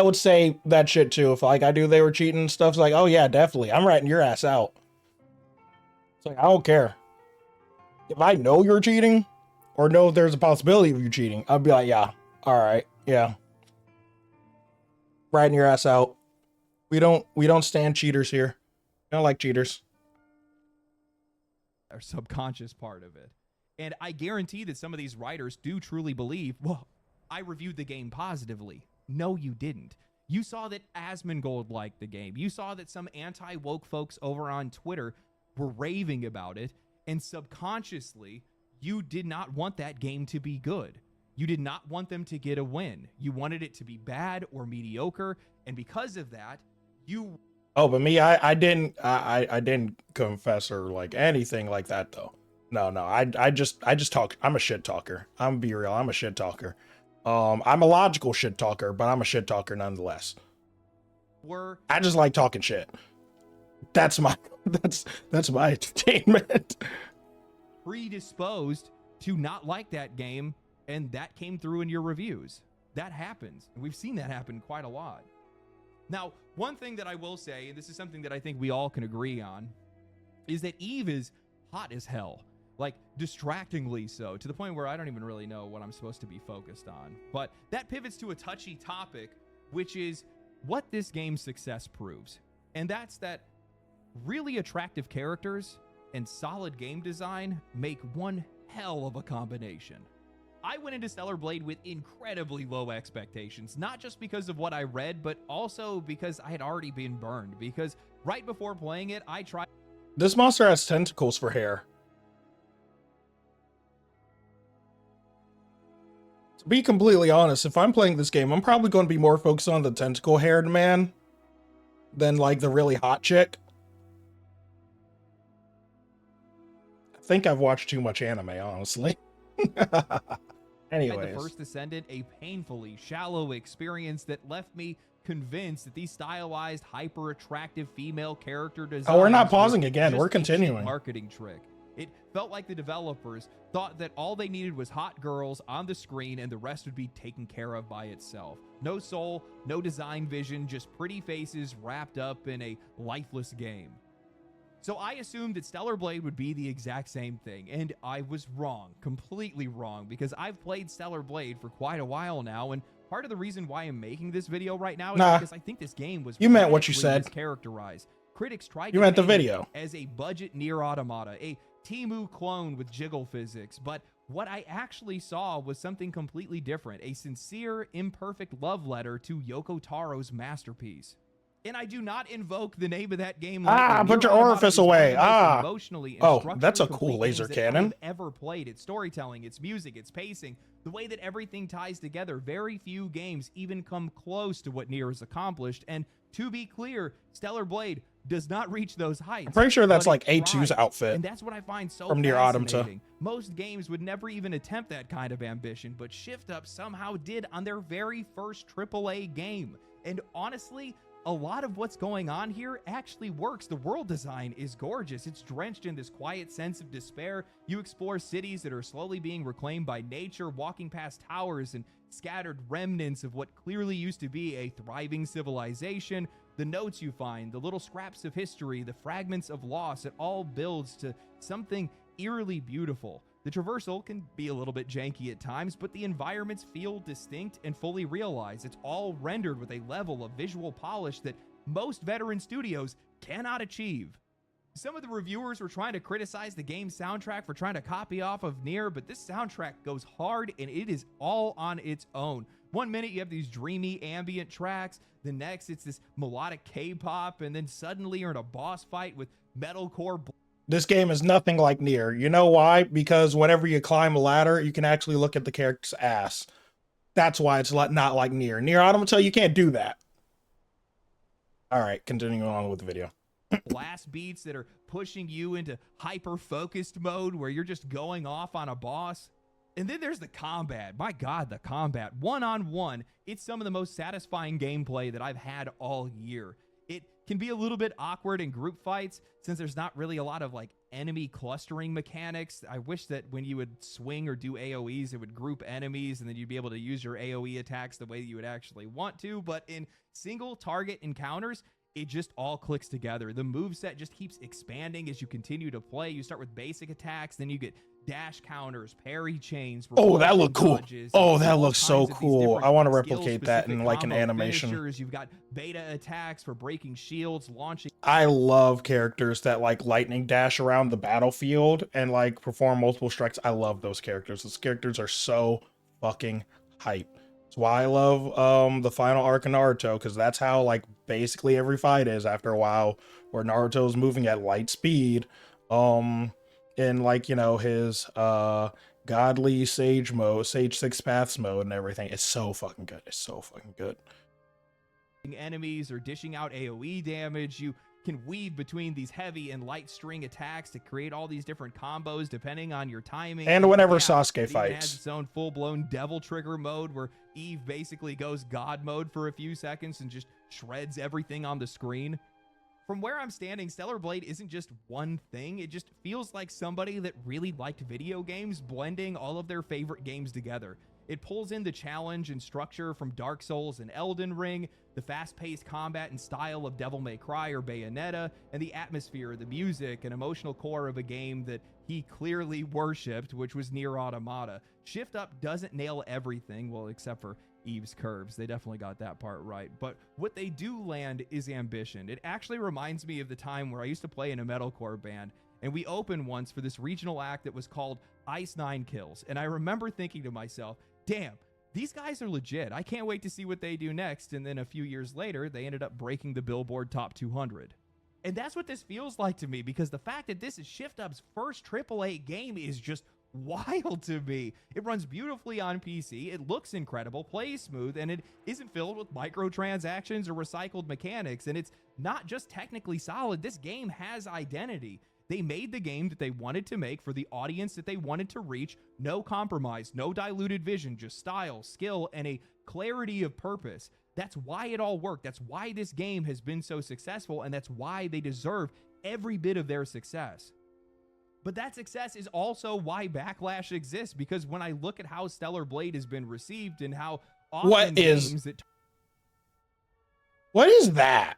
would say that shit too. If like I knew they were cheating and stuff, it's like, oh yeah, definitely. I'm ratting your ass out. It's like, I don't care. If I know you're cheating, or know there's a possibility of you cheating, I'd be like, yeah, all right, yeah. Riding your ass out. We don't stand cheaters here. I don't like cheaters. Our subconscious part of it. And I guarantee that some of these writers do truly believe, well, I reviewed the game positively. No, you didn't. You saw that Asmongold liked the game. You saw that some anti-woke folks over on Twitter were raving about it. And subconsciously, you did not want that game to be good. You did not want them to get a win. You wanted it to be bad or mediocre. And because of that, you... Oh, but me, I didn't confess or like anything like that though. No, I just talk. I'm a shit talker. I'm gonna be real. I'm a shit talker. I'm a logical shit talker, but I'm a shit talker nonetheless. I just like talking shit. That's my entertainment. Predisposed to not like that game, and that came through in your reviews. That happens. We've seen that happen quite a lot. Now, one thing that I will say, and this is something that I think we all can agree on, is that Eve is hot as hell. Like, distractingly so, to the point where I don't even really know what I'm supposed to be focused on. But that pivots to a touchy topic, which is what this game's success proves. And that's that really attractive characters and solid game design make one hell of a combination. I went into Stellar Blade with incredibly low expectations, not just because of what I read, but also because I had already been burned. Because right before playing it, I tried... This monster has tentacles for hair. To be completely honest, if I'm playing this game, I'm probably going to be more focused on the tentacle-haired man than, like, the really hot chick. I think I've watched too much anime, honestly. Anyways. The First Descendant, a painfully shallow experience that left me convinced that these stylized, hyper-attractive female character designs... Oh, we're not pausing again. We're just a cheap continuing. Marketing trick. It felt like the developers thought that all they needed was hot girls on the screen and the rest would be taken care of by itself. No soul, no design vision, just pretty faces wrapped up in a lifeless game. So I assumed that Stellar Blade would be the exact same thing, and I was wrong, completely wrong, because I've played Stellar Blade for quite a while now, and part of the reason why I'm making this video right now is because I think this game was... You meant what you said. ...mischaracterized. Critics tried you to meant the paint it video as a budget Nier Automata, a Temu clone with jiggle physics, but what I actually saw was something completely different, a sincere, imperfect love letter to Yoko Taro's masterpiece. And I do not invoke the name of that game. Put your orifice away. Oh, that's a cool laser cannon. I've ever played. Its storytelling, its music, its pacing, the way that everything ties together. Very few games even come close to what Nier has accomplished. And to be clear, Stellar Blade does not reach those heights. I'm pretty sure that's like A2's outfit. And that's what I find so from Nier Automata. Most games would never even attempt that kind of ambition, but Shift Up somehow did on their very first AAA game. And honestly, a lot of what's going on here actually works. The world design is gorgeous. It's drenched in this quiet sense of despair. You explore cities that are slowly being reclaimed by nature, walking past towers and scattered remnants of what clearly used to be a thriving civilization. The notes you find, the little scraps of history, the fragments of loss, it all builds to something eerily beautiful. The traversal can be a little bit janky at times, but the environments feel distinct and fully realized. It's all rendered with a level of visual polish that most veteran studios cannot achieve. Some of the reviewers were trying to criticize the game's soundtrack for trying to copy off of Nier, but this soundtrack goes hard and it is all on its own. One minute you have these dreamy ambient tracks, the next it's this melodic K-pop, and then suddenly you're in a boss fight with metalcore. This game is nothing like Nier. You know why? Because whenever you climb a ladder, you can actually look at the character's ass. That's why it's not like Nier. Nier Automata, you can't do that. All right, continuing on with the video. Blast beats that are pushing you into hyper-focused mode where you're just going off on a boss. And then there's the combat. My God, the combat. One-on-one, it's some of the most satisfying gameplay that I've had all year. It can be a little bit awkward in group fights since there's not really a lot of like enemy clustering mechanics. I wish that when you would swing or do AoEs, it would group enemies and then you'd be able to use your AoE attacks the way you would actually want to. But in single target encounters, it just all clicks together. The moveset just keeps expanding as you continue to play. You start with basic attacks, then you get dash counters, parry chains. Oh, that looked cool. Oh, that looks so cool. I want to replicate that in like an animation. You've got beta attacks for breaking shields, launching. I love characters that like lightning dash around the battlefield and like perform multiple strikes. I love those characters. Those characters are so fucking hype. That's why I love the final arc of Naruto, because that's how like basically every fight is after a while, where Naruto's moving at light speed. In like, you know, his godly sage mode, sage six paths mode and everything. It's so fucking good. It's so fucking good. Enemies or dishing out AoE damage. You can weave between these heavy and light string attacks to create all these different combos depending on your timing. And whenever Sasuke fights. It has its own full-blown devil trigger mode where Eve basically goes god mode for a few seconds and just shreds everything on the screen. From where I'm standing, Stellar Blade isn't just one thing. It just feels like somebody that really liked video games blending all of their favorite games together. It pulls in the challenge and structure from Dark Souls and Elden Ring, the fast-paced combat and style of Devil May Cry or Bayonetta, and the atmosphere, the music, and emotional core of a game that he clearly worshipped, which was Nier Automata. Shift Up doesn't nail everything, well, except for Eve's curves. They definitely got that part right. But what they do land is ambition. It actually reminds me of the time where I used to play in a metalcore band, and we opened once for this regional act that was called Ice 9 Kills. And I remember thinking to myself, damn, these guys are legit. I can't wait to see what they do next. And then a few years later, they ended up breaking the Billboard Top 200. And that's what this feels like to me, because the fact that this is Shift Up's first AAA game is just wild to me. It runs beautifully on PC, it looks incredible, plays smooth, and it isn't filled with microtransactions or recycled mechanics. And it's not just technically solid, this game has identity. They made the game that they wanted to make for the audience that they wanted to reach. No compromise, no diluted vision, just style, skill, and a clarity of purpose. That's why it all worked. That's why this game has been so successful, and that's why they deserve every bit of their success. But that success is also why backlash exists, because when I look at how Stellar Blade has been received and how often What is that?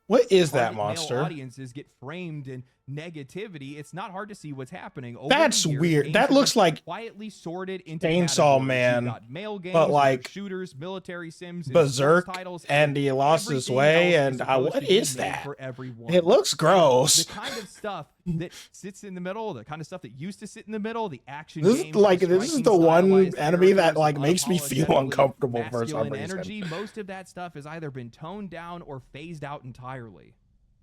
What is that monster? Male audiences get framed in negativity, it's not hard to see what's happening. Over That's the years, weird. games That have looks been like quietly sorted into Chainsaw categories. Man, You've got male games, but like shooters, military sims, and Berserk, sports titles, and he lost his everything way, else and supposed what to be is made that? for everyone. It looks gross. The kind of stuff that sits in the middle, the kind of stuff that used to sit in the middle, the action This is games, like the this is striking the one stylized enemy that characters, like makes me feel unapologetically uncomfortable for some masculine reason. energy, most of that stuff has either been toned down or phased out entirely.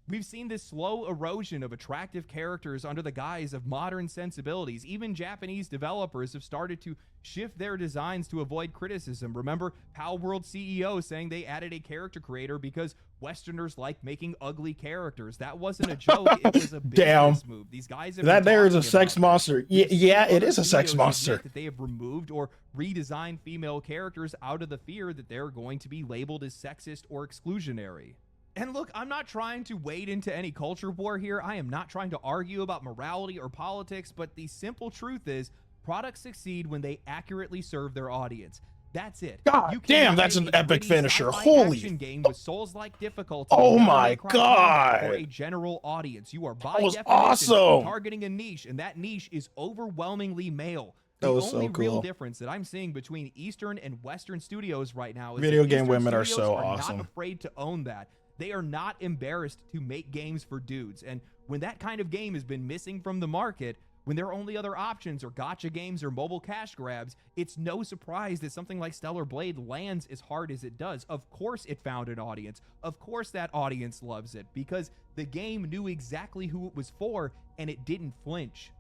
We've seen this slow erosion of attractive characters under the guise of modern sensibilities. Even Japanese developers have started to shift their designs to avoid criticism. Remember Palworld CEO saying they added a character creator because Westerners like making ugly characters. That wasn't a joke, it was a business move. These guys have that been there is a talking sex about monster. Yeah, it is a sex monster. that they have removed or redesigned female characters out of the fear that they're going to be labeled as sexist or exclusionary. And look, I'm not trying to wade into any culture war here. I am not trying to argue about morality or politics, but the simple truth is products succeed when they accurately serve their audience. That's it. God damn, that's an epic finisher. Holy game with Souls-like difficulty. Oh my God. For a general audience, you are by That was definition awesome. targeting a niche, and that niche is overwhelmingly male. That The was only so real cool. difference that I'm seeing between Eastern and Western studios right now is Video that game Eastern women are studios so are awesome. not afraid to own that. They are not embarrassed to make games for dudes. And when that kind of game has been missing from the market, when their only other options are gacha games or mobile cash grabs, it's no surprise that something like Stellar Blade lands as hard as it does. Of course it found an audience. Of course that audience loves it, because the game knew exactly who it was for and it didn't flinch.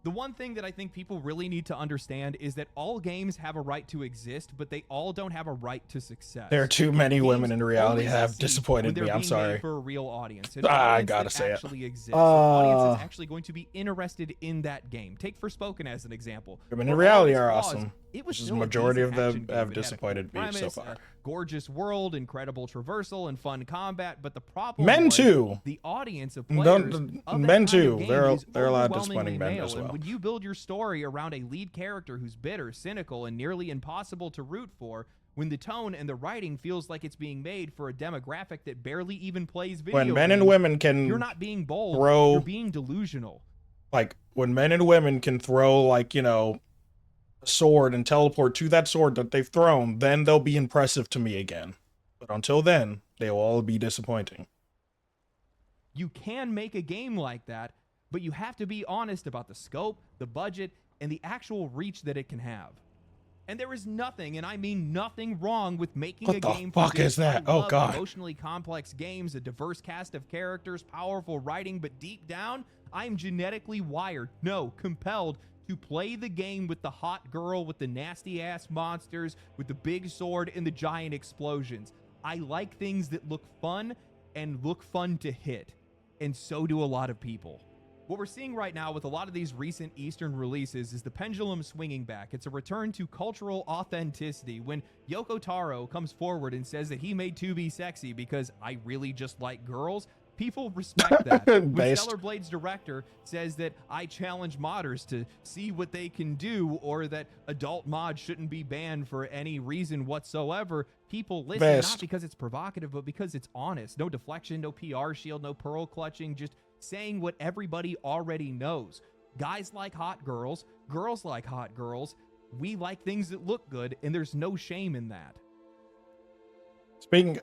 The one thing that I think people really need to understand is that all games have a right to exist, but they all don't have a right to success. There are too many women Games in reality only have succeed when disappointed they're me. I'm being sorry. made for a real audience. An I audience gotta that say it. actually exists. An audience that's actually going to be interested in that game. Take Forspoken as an example. Women in For all reality its are flaws, awesome. it was Which is still the a majority decent of them action game. have It had a disappointed cool me so premise, far. a gorgeous world, incredible traversal, and fun combat. But the problem Men was too. the audience of Don't- players of that men kind of too. game They're is a lot of overwhelmingly disappointing men male. as well. And when you build your story around a lead character who's bitter, cynical, and nearly impossible to root for, when the tone and the writing feels like it's being made for a demographic that barely even plays video When men and games, women can you're not being bold, throw- you're being delusional. like when men and women can throw like, you know, a sword and teleport to that sword that they've thrown, then they'll be impressive to me again. But until then, they will all be disappointing. You can make a game like that, but you have to be honest about the scope, the budget, and the actual reach that it can have. And there is nothing, and I mean nothing, wrong with making What a the game fuck for is dudes. that? I Oh, love God. emotionally complex games, a diverse cast of characters, powerful writing, but deep down, I am genetically wired, no, compelled to play the game with the hot girl, with the nasty ass monsters, with the big sword and the giant explosions. I like things that look fun and look fun to hit, and so do a lot of people. What we're seeing right now with a lot of these recent Eastern releases is the pendulum swinging back. It's a return to cultural authenticity. When Yoko Taro comes forward and says that he made 2B sexy because I really just like girls, People respect that. When Based. Stellar Blade's director says that I challenge modders to see what they can do, or that adult mods shouldn't be banned for any reason whatsoever, people listen, Based. not because it's provocative, but because it's honest. No deflection, no PR shield, no pearl clutching, just saying what everybody already knows. Guys like hot girls, girls like hot girls. We like things that look good, and there's no shame in that. Speaking,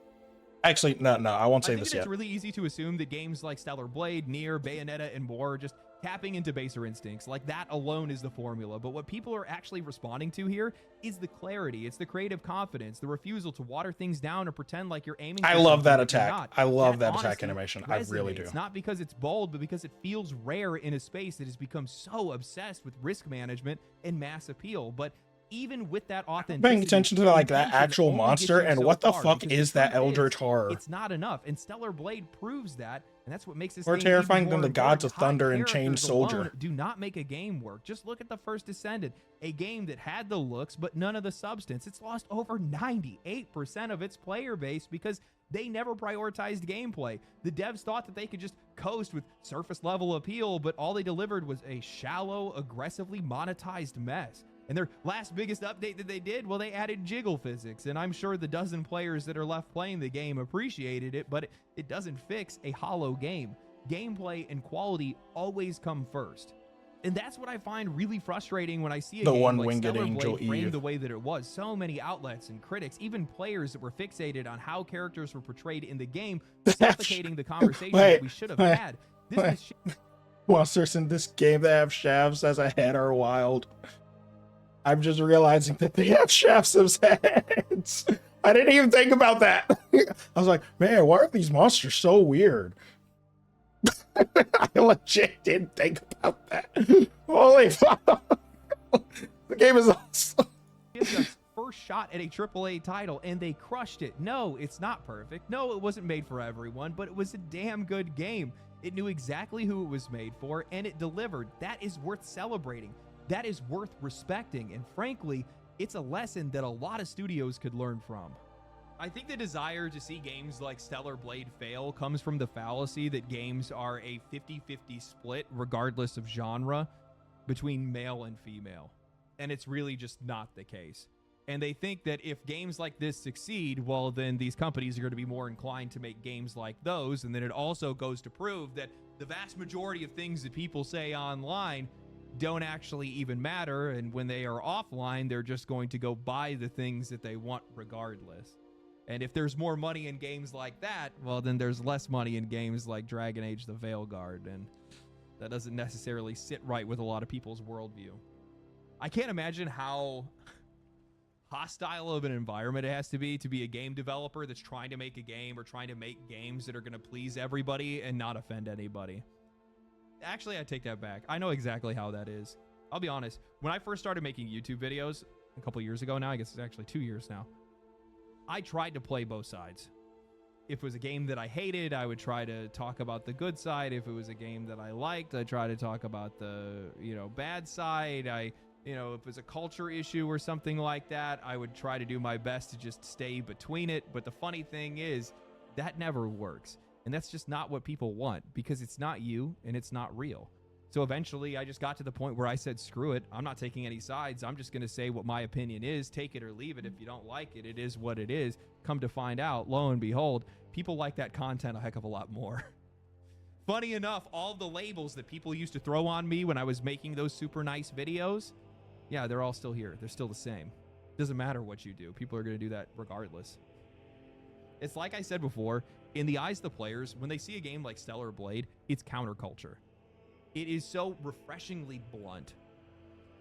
actually, no, I won't say this yet. It's really easy to assume that games like Stellar Blade, Nier, Bayonetta, and more are just tapping into baser instincts. Like, that alone is the formula. But what people are actually responding to here is the clarity. It's the creative confidence, the refusal to water things down or pretend like you're aiming. I love that attack. I love that attack animation. I really do. It's not because it's bold, but because it feels rare in a space that has become so obsessed with risk management and mass appeal. But even with that authenticity, paying attention to like that actual monster, and what the fuck is that Eldritch horror? It's not enough, and Stellar Blade proves that, and that's what makes this More game terrifying even than more the gods of important. thunder Hot and chained characters soldier. alone do not make a game work. Just look at the first Descendant, a game that had the looks but none of the substance. It's lost over 98% of its player base because they never prioritized gameplay. The devs thought that they could just coast with surface level appeal, but all they delivered was a shallow, aggressively monetized mess. And their last biggest update that they did, well, they added jiggle physics. And I'm sure the dozen players that are left playing the game appreciated it, but it doesn't fix a hollow game. Gameplay and quality always come first. And that's what I find really frustrating when I see a The game like one-winged Stellar angel Blade framed Eve. the way that it was. So many outlets and critics, even players that were fixated on how characters were portrayed in the game, suffocating the conversation that we should have had. This is Monsters in this game that have shafts as a head are wild. I'm just realizing that they have shafts as heads. I didn't even think about that. I was like, man, why are these monsters so weird? I legit didn't think about that. Holy fuck. The game is awesome. It's first shot at a AAA title, and they crushed it. No, it's not perfect. No, it wasn't made for everyone, but it was a damn good game. It knew exactly who it was made for, and it delivered. That is worth celebrating. That is worth respecting, and frankly, it's a lesson that a lot of studios could learn from. I think the desire to see games like Stellar Blade fail comes from the fallacy that games are a 50-50 split, regardless of genre, between male and female. And it's really just not the case. And they think that if games like this succeed, well, then these companies are going to be more inclined to make games like those. And then it also goes to prove that the vast majority of things that people say online don't actually even matter, and when they are offline, they're just going to go buy the things that they want regardless. And if there's more money in games like that, well, then there's less money in games like Dragon Age the Veilguard, and that doesn't necessarily sit right with a lot of people's worldview. I can't imagine how hostile of an environment it has to be a game developer that's trying to make a game or trying to make games that are going to please everybody and not offend anybody. Actually, I take that back. I know exactly how that is. I'll be honest. When I first started making YouTube videos a couple years ago now, I guess it's actually 2 years now, I tried to play both sides. If it was a game that I hated, I would try to talk about the good side. If it was a game that I liked, I'd try to talk about the, bad side. If it was a culture issue or something like that, I would try to do my best to just stay between it. But the funny thing is, that never works. And that's just not what people want, because it's not you and it's not real. So eventually I just got to the point where I said, screw it. I'm not taking any sides. I'm just going to say what my opinion is. Take it or leave it. If you don't like it, it is what it is. Come to find out, lo and behold, people like that content a heck of a lot more. Funny enough, all the labels that people used to throw on me when I was making those super nice videos, yeah, they're all still here. They're still the same. Doesn't matter what you do. People are going to do that regardless. It's like I said before, in the eyes of the players, when they see a game like Stellar Blade, it's counterculture. It is so refreshingly blunt.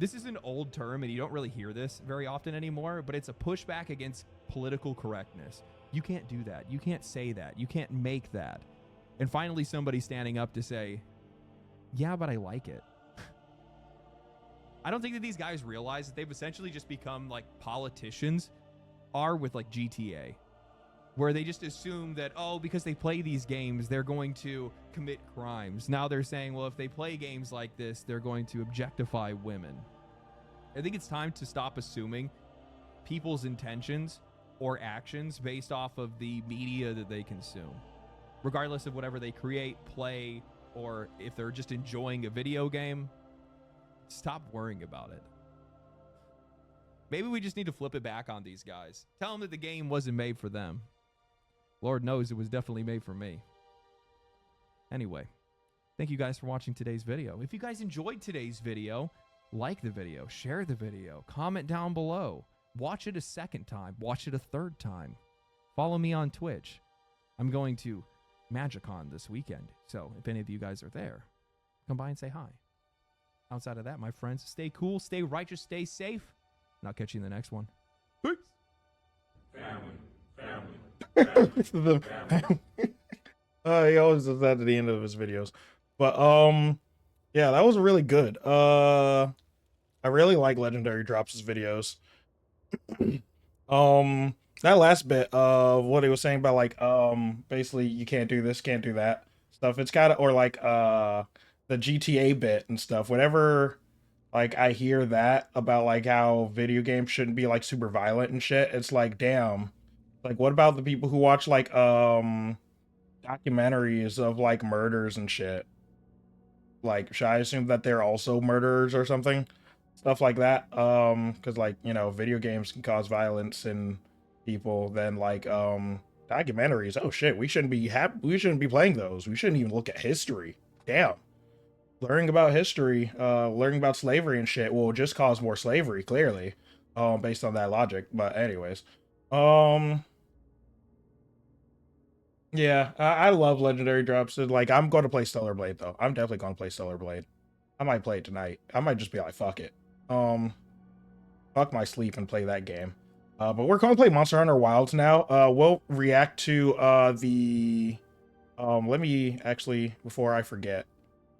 This is an old term, and you don't really hear this very often anymore, but it's a pushback against political correctness. You can't do that. You can't say that. You can't make that. And finally, somebody standing up to say, yeah, but I like it. I don't think that these guys realize that they've essentially just become like politicians are with like GTA, where they just assume that, oh, because they play these games, they're going to commit crimes. Now they're saying, well, if they play games like this, they're going to objectify women. I think it's time to stop assuming people's intentions or actions based off of the media that they consume. regardless of whatever they create, play, or if they're just enjoying a video game, stop worrying about it. Maybe we just need to flip it back on these guys. Tell them that the game wasn't made for them. Lord knows it was definitely made for me. Anyway, thank you guys for watching today's video. If you guys enjoyed today's video, like the video, share the video, comment down below. Watch it a second time. Watch it a third time. Follow me on Twitch. I'm going to MagicCon this weekend, so if any of you guys are there, come by and say hi. Outside of that, my friends, stay cool, stay righteous, stay safe, and I'll catch you in the next one. Peace. Family. He always does that at the end of his videos. But yeah, that was really good. I really like Legendary Drops' videos. That last bit of what he was saying about like basically you can't do this, can't do that stuff. It's kind of, or like the GTA bit and stuff. Whenever like I hear that about like how video games shouldn't be like super violent and shit, it's like, damn. Like, what about the people who watch like documentaries of like murders and shit? Like, should I assume that they're also murderers or something? Stuff like that. Because like, you know, video games can cause violence in people. Then like documentaries, oh shit, we shouldn't be playing those. We shouldn't even look at history. Damn. Learning about history, learning about slavery and shit will just cause more slavery, clearly. Based on that logic. But anyways. Yeah, I love Legendary Drops. Like, I'm going to play Stellar Blade, though. I'm definitely going to play Stellar Blade. I might play it tonight. I might just be like, fuck it. Fuck my sleep and play that game. But we're going to play Monster Hunter Wilds now. We'll react to the... let me actually, before I forget...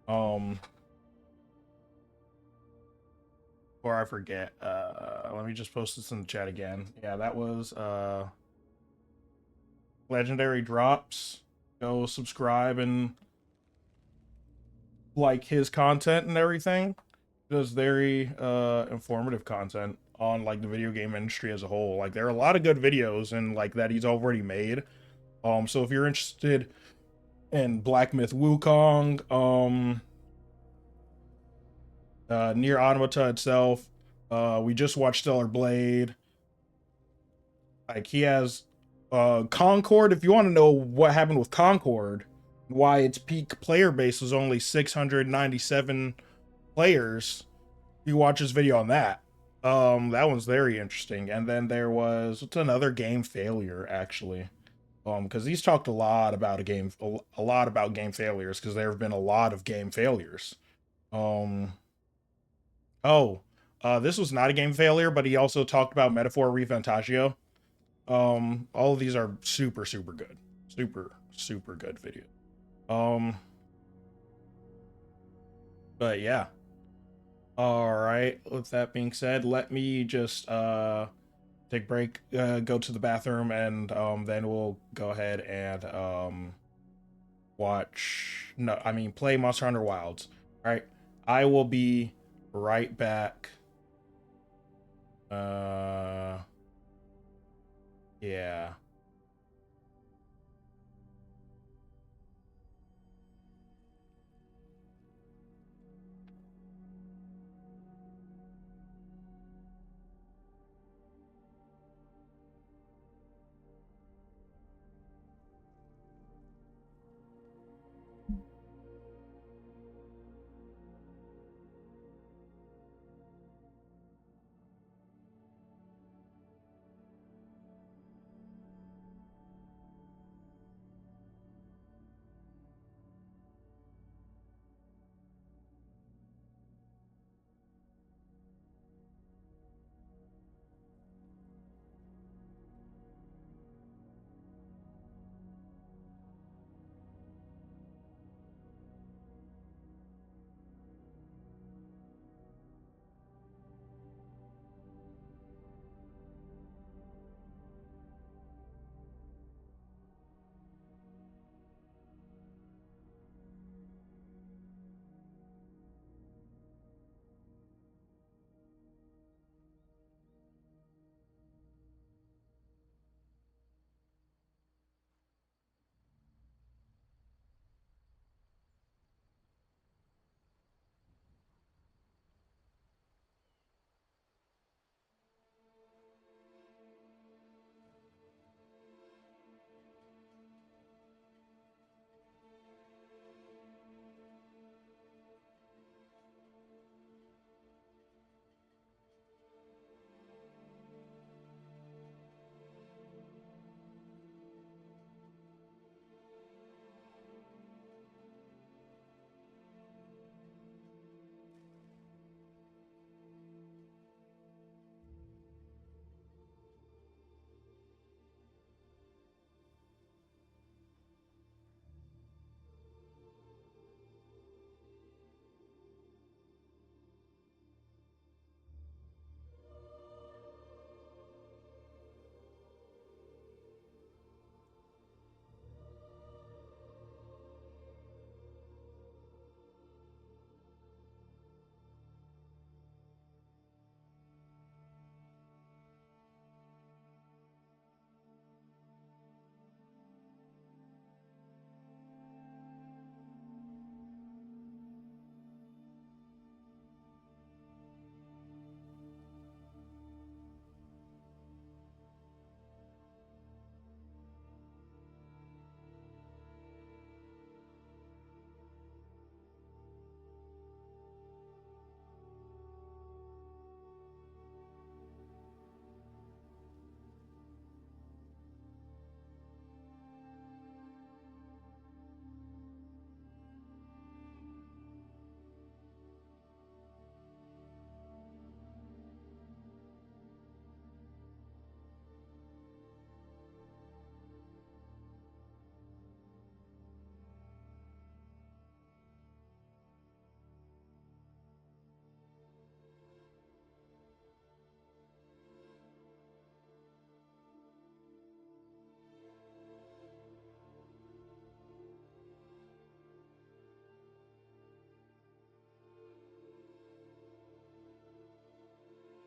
let me just post this in the chat again. Yeah, that was... Legendary Drops. Go subscribe and like his content and everything. He does very informative content on like the video game industry as a whole. Like, there are a lot of good videos and like that he's already made. So if you're interested in Black Myth Wukong, Nier Automata itself, we just watched Stellar Blade. Like, he has Concord. If you want to know what happened with Concord, why its peak player base was only 697 players, you watch his video on that. That one's very interesting. And then there was, what's another game failure, actually, because he's talked a lot about game failures, because there have been a lot of game failures. This was not a game failure, but he also talked about Metaphor Refantasio. All of these are super good. Super good video. But yeah. Alright, with that being said, let me just take a break, go to the bathroom, and then we'll go ahead and play Monster Hunter Wilds. Alright. I will be right back. Yeah.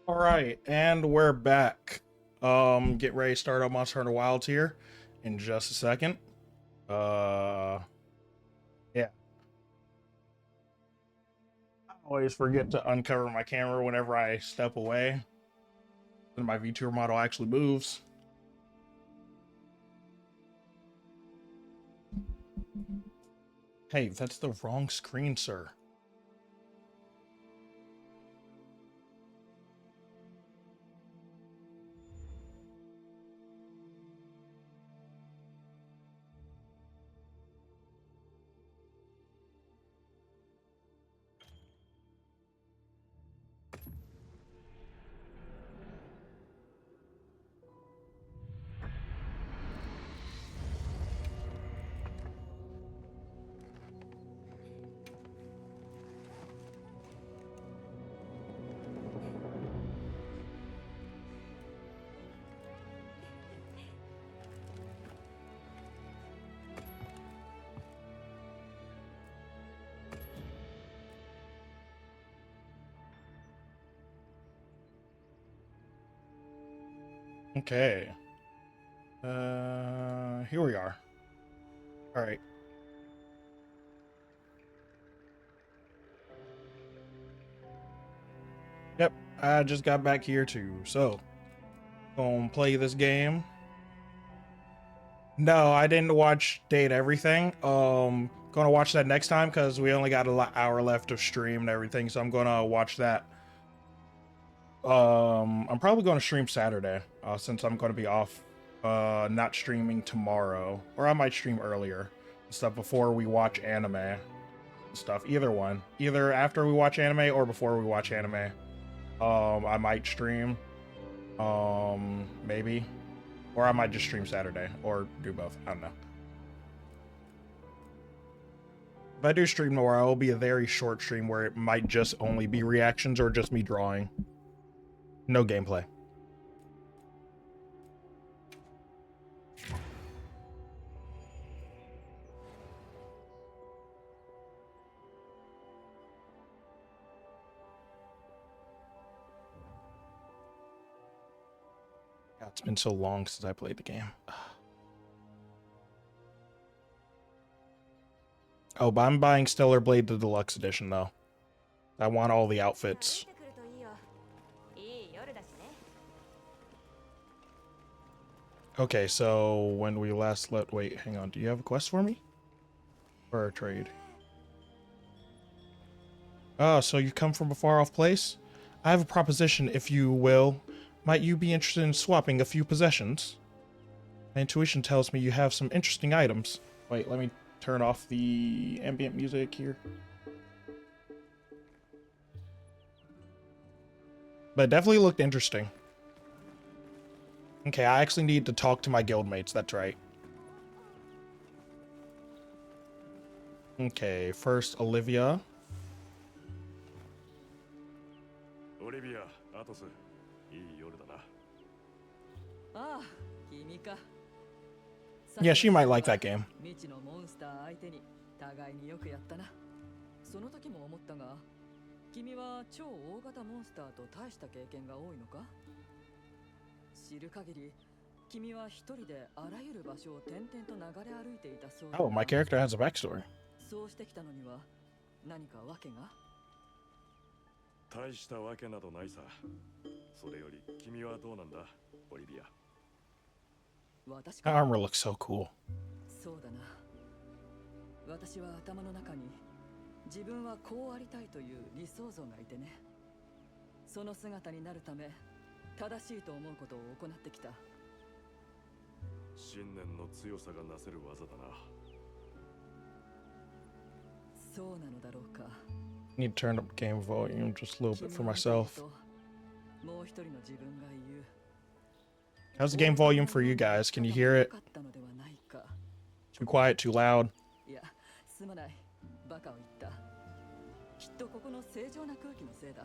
All right, and we're back. Get ready to start up Monster Hunter Wilds here in just a second. Yeah. I always forget to uncover my camera whenever I step away. Then my VTuber model actually moves. Hey, that's the wrong screen, sir. Okay. Here we are. All right. Yep, I just got back here too. So, gonna play this game. No, I didn't watch Date Everything. Gonna watch that next time because we only got an hour left of stream and everything. So I'm gonna watch that. I'm probably gonna stream Saturday since I'm gonna be off. Not streaming tomorrow, or I might stream earlier and stuff before we watch anime and stuff. Either one, either after we watch anime or before we watch anime. I might stream. Maybe. Or I might just stream Saturday, or do both. I don't know. If I do stream tomorrow, it'll be a very short stream where it might just only be reactions or just me drawing. No gameplay. God, it's been so long since I played the game. Oh, but I'm buying Stellar Blade the Deluxe Edition, though. I want all the outfits. Okay, so when we last let... Wait, hang on. Do you have a quest for me? Or a trade? Oh, so you come from a far-off place? I have a proposition, if you will. Might you be interested in swapping a few possessions? My intuition tells me you have some interesting items. Wait, let me turn off the ambient music here. But it definitely looked interesting. Okay, I actually need to talk to my guildmates, that's right. Okay, first Olivia. Olivia, Atos. Yeah, she might like that game. その時も思ったが、君は超大型モンスターと大した経験が多いのか？知る限り、君は一人であらゆる場所を転々と流れ歩いていたそうだ。Oh, my character has a backstory. そうしてきたのには何か訳が？大したわけなどないさ。それより君はどうなんだ、オリビア。 That armor looks so cool. そうだな。私は頭の中に自分はこうありたいという理想像がいてね。その姿になるため正しいと思うことを行ってきた。信念の強さがなせる技だな。そうなのだろうか。Need to turn up game volume just a little bit for myself. もう一人の自分が言う。 How's the game volume for you guys? Can you hear it? Too quiet, too loud? いや、すまない。バカを言った。きっとここの正常な空気のせいだ。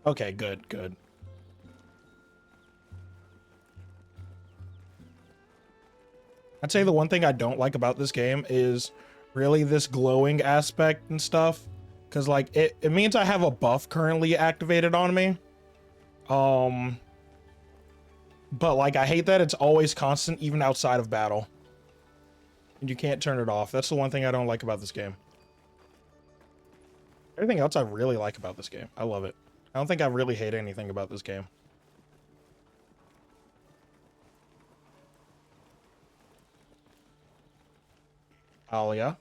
Okay, good, good. I'd say the one thing I don't like about this game is really this glowing aspect and stuff. Because, like, it means I have a buff currently activated on me. But, like, I hate that it's always constant, even outside of battle. And you can't turn it off. That's the one thing I don't like about this game. Everything else I really like about this game. I love it. I don't think I really hate anything about this game. Alia.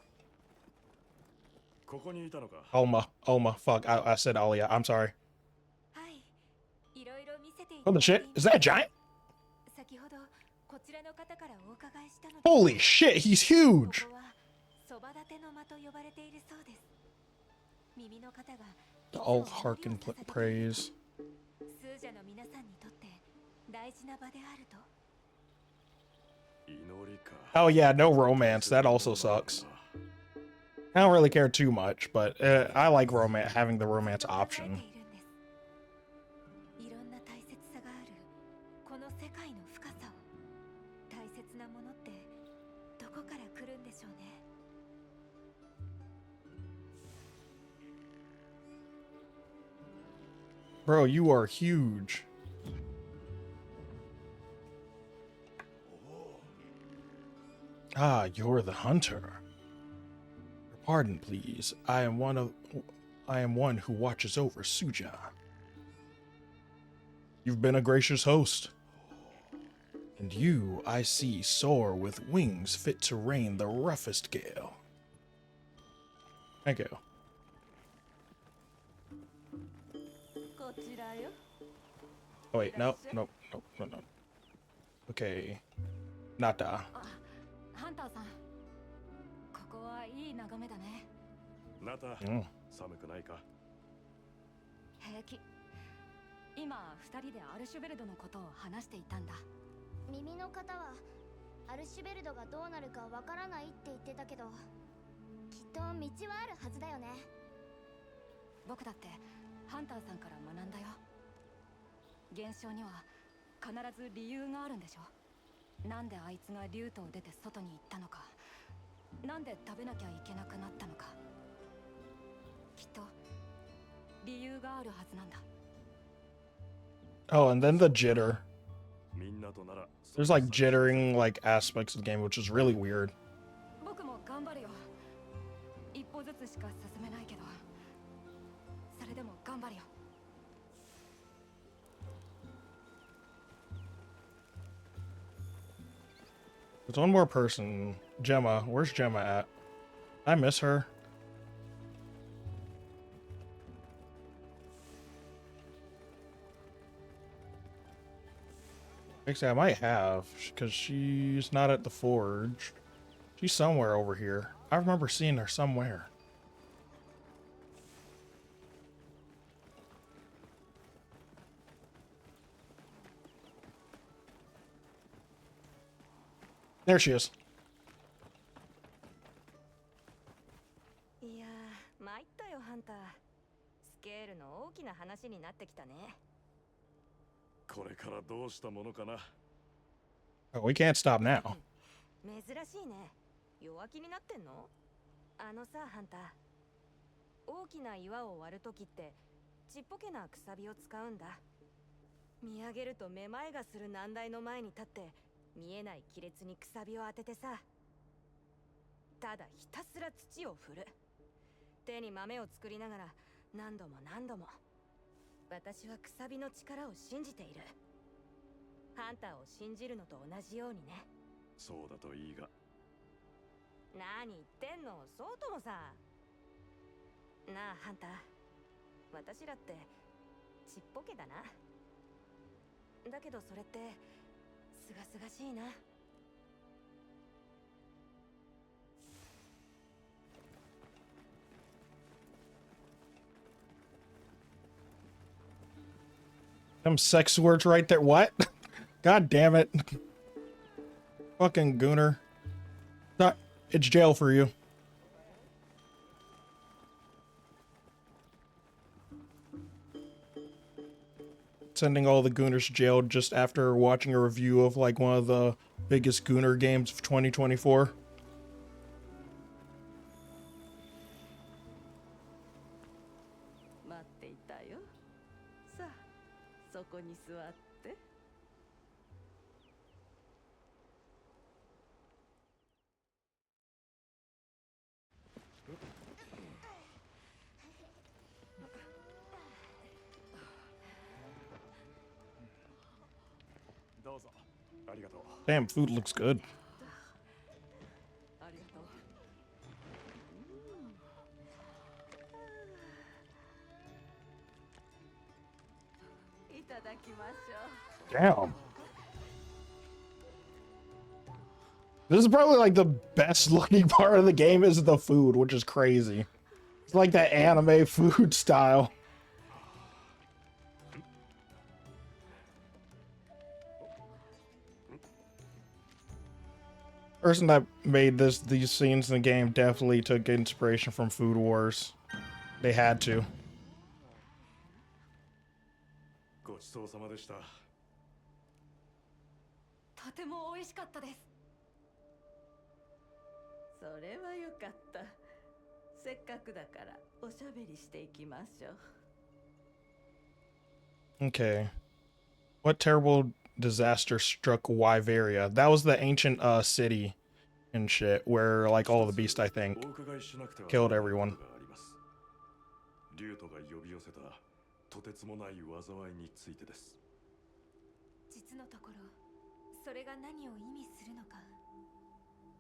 Alma. Fuck, I said Alia. I'm sorry. Oh, the shit. Is that a giant? Holy shit, he's huge. All hearken praise. Oh yeah, no romance. That also sucks. I don't really care too much, but I like romance, having the romance option. Bro, you are huge. Ah, you're the hunter. Pardon, please. I am one who watches over Suja. You've been a gracious host. And you, I see, soar with wings fit to rain the roughest gale. Thank you. Oh wait, no. Okay. Nata. いい眺めだね。ナタ、寒くないか？平気。今2人でアルシュベルドのことを話していたんだ。耳の方はアルシュベルドがどうなるかわからないって言ってたけど、きっと道はあるはずだよね。僕だってハンターさんから学んだよ。現象には必ず理由があるんでしょ。なんであいつがリュートを出て外に行ったのか。 なんで食べなきゃいけなくなったのかきっと理由があるはずなんだ Oh, and then the jitter. There's like jittering like aspects of the game, which is really weird. 僕も頑張るよ一歩ずつしか進めないけどそれでも頑張るよ There's one more person. Gemma. Where's Gemma at? I miss her. Actually, I might have, because she's not at the forge. She's somewhere over here. I remember seeing her somewhere. There she is. いやー、参ったよハンター。スケールの大きな話になってきたね。これからどうしたものかな。Oh, we can't stop now. 珍しいね。弱気になってんの？あのさハンター。大きな岩を割るときってちっぽけなくさびを使うんだ。見上げるとめまいがする難題の前に立って。 見えない亀裂にくさびを当ててさただひたすら土を振る手に豆を作りながら何度も私はくさびの力を信じているハンターを信じるのと同じようにねそうだといいが何言ってんのそうともさなあハンター私らってちっぽけだなだけどそれってすがすがしいな。Them sex words right there. What? God damn it. Fucking gooner. It's jail for you. sending all the Gooners to jail just after watching a review of like one of the biggest Gooner games of 2024. 待っていたよ。さあ、そこに座って。どうぞ。ありがとう。 Damn, food looks good. ありがとう。いただきましょう。 Damn. This is probably like the best looking part of the game is the food, which is crazy. It's like that anime food style. Person that made these scenes in the game definitely took inspiration from Food Wars. They had to. ごちそうさまでした。とても美味しかったです。それはよかった。せっかくだからおしゃべりしていきましょう。 Okay. What terrible disaster struck Wyveria? That was the ancient city and shit where like all the beasts I think killed everyone. リュウトが呼び寄せたとてつもない災いについてです。実のところ、それが何を意味するのか、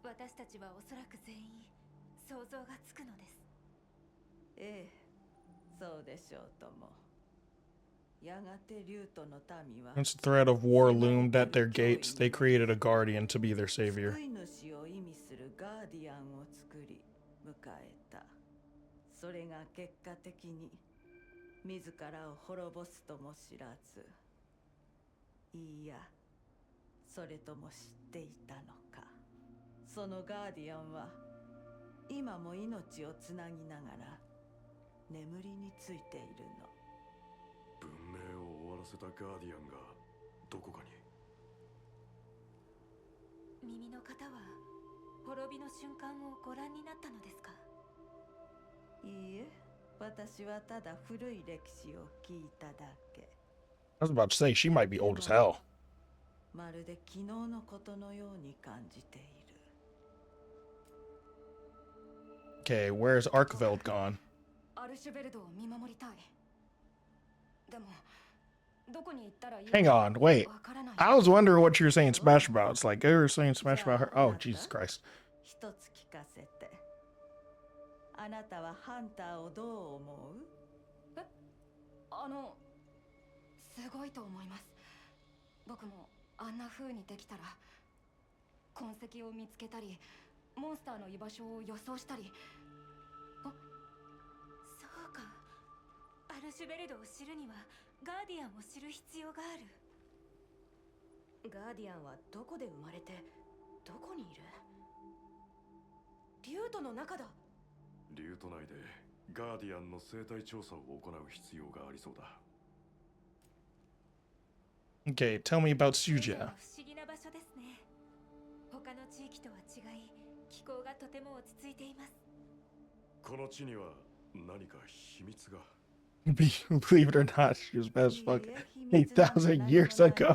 私たちはおそらく全員想像がつくのです。ええ、そうでしょうとも。やがてリュウトの民は Once the threat of war loomed at their gates, they created a guardian to be their savior. 救い主を意味するガーディアンを作り迎えた。それが結果的に自らを滅ぼすとも知らず、いや、それとも知っていたのか。そのガーディアンは今も命をつなぎながら眠りについているの。文明を終わらせたガーディアンがどこかに。耳の方は滅びの瞬間をご覧になったのですか？いいえ、私はただ古い歴史を聞いただけ。 I was about to say she might be old as hell. まるで昨日のことのように感じている。 Okay, where's Arkveld gone? アルシュベルドを見守りたい。でもどこに行ったらいい Hang on, wait. わからない。 I was wondering what you were saying Smash about. It's like you were saying Smash about her. Oh, Jesus Christ. 一つ聞かせて。あなたはハンターをどう思う？え、すごいと思います。僕もあんな風にできたら痕跡を見つけたり、モンスターの居場所を予想したり。あ、そうか。アルシュベルドを知るにはガーディアンを知る必要がある。ガーディアンはどこで生まれてどこにいる？リュートの中だ。リュウト内でガーディアンの生態調査を行う必要がありそうだ。 Okay, tell me about Suja. 不思議な場所ですね。他の地域とは違い、気候がとても落ち着いています。この地には何か秘密が。 Believe it or not, she was bad as fuck 8,000 years ago.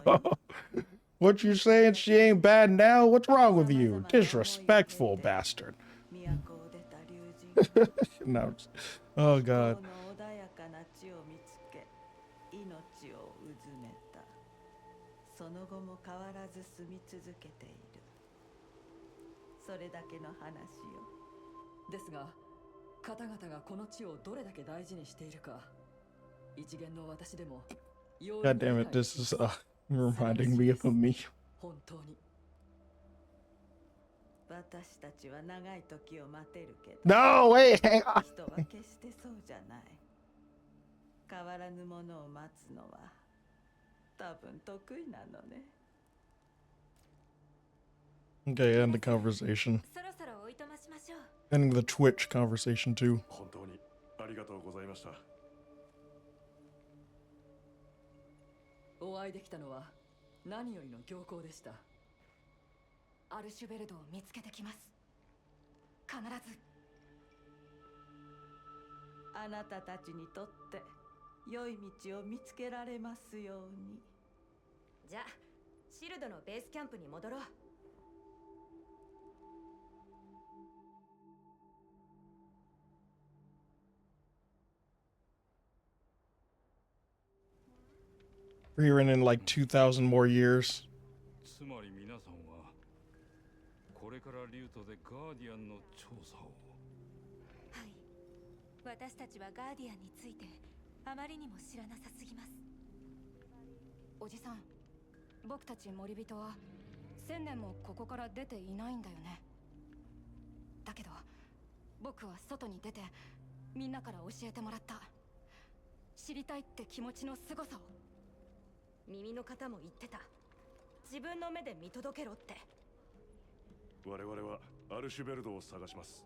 What you saying? She ain't bad now? What's wrong with you? Disrespectful bastard. 都を出た竜神 No. Oh こ god. の穏やかな地を見つけ、命をうずめた。その後も変わらず住み続けている。それだけの話よ。ですが、方々がこの地をどれだけ大事にしているか、一元の私でも。 God damn it, this is reminding me of me. 本当に。私たちは長い時を待てるけど。 No, wait, hang on. 人は決してそうじゃない。変わらぬものを待つのは多分得意なのね。 Okay, end the conversation. そろそろおいとましましょう。 Ending the Twitch conversation too. 本当にありがとうございました。お会いできたのは何よりの行幸でした。アルシュベルドを見つけてきます。必ず。あなたたちにとって良い道を見つけられますように。じゃあシルドのベースキャンプに戻ろう。Rewritten in like 2,000 more years. つまり皆さんはこれからリュートでガーディアンの調査を。はい。私たちはガーディアンについてあまりにも知らなさすぎます。おじさん、僕たち森人は1000年もここから出ていないんだよね。だけど僕は外に出てみんなから教えてもらった。知りたいって気持ちの凄さを。耳の方も言ってた。自分の目で見届けろって。我々はアルシュベルドを探します。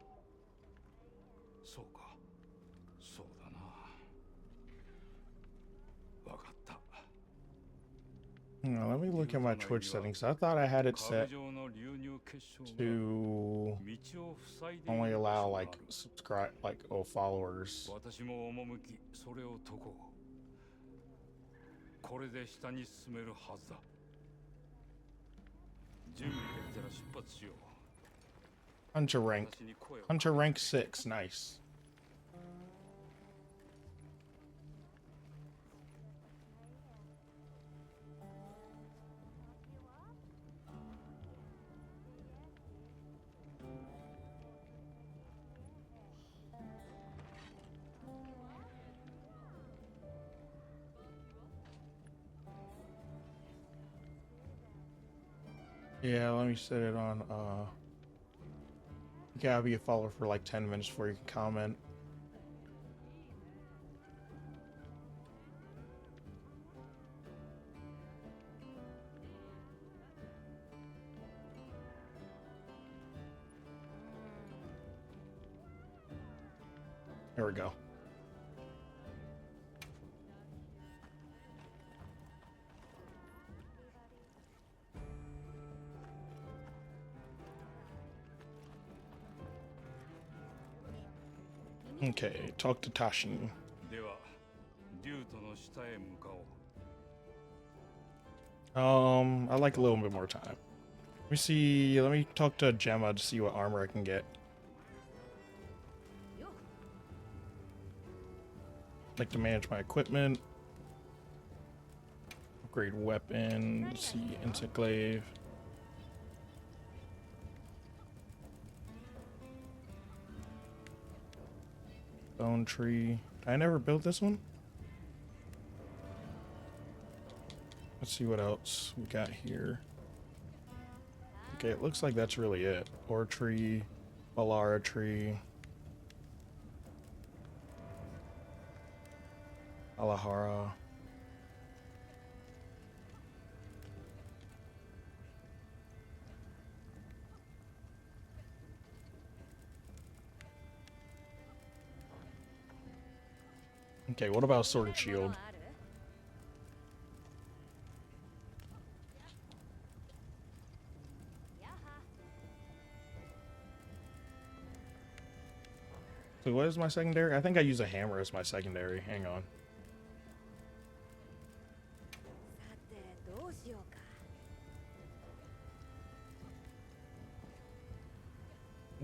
そうか、そうだな。わかった。Let me look at my Twitch settings. I thought I had it set to only allow like subscribe, like followers. 私も赴きそれを解こう。これで下に進めるはずだ。準備できたら出発しよう。 Hunter rank 6. Nice. Yeah, let me set it on, you gotta be a follower for like 10 minutes before you can comment. There we go. Okay, talk to Tashi. では、リュートの下へ向かおう。I'd like a little bit more time. Let me see, let me talk to Gemma to see what armor I can get. I'd like to manage my equipment. Upgrade weapon, let's see, Interglaive. Bone tree. I never built this one. Let's see what else we got here. Okay, it looks like that's really it. Ore tree, Balara tree, Alahara. Okay, what about Sword and Shield? So what is my secondary? I think I use a hammer as my secondary. Hang on.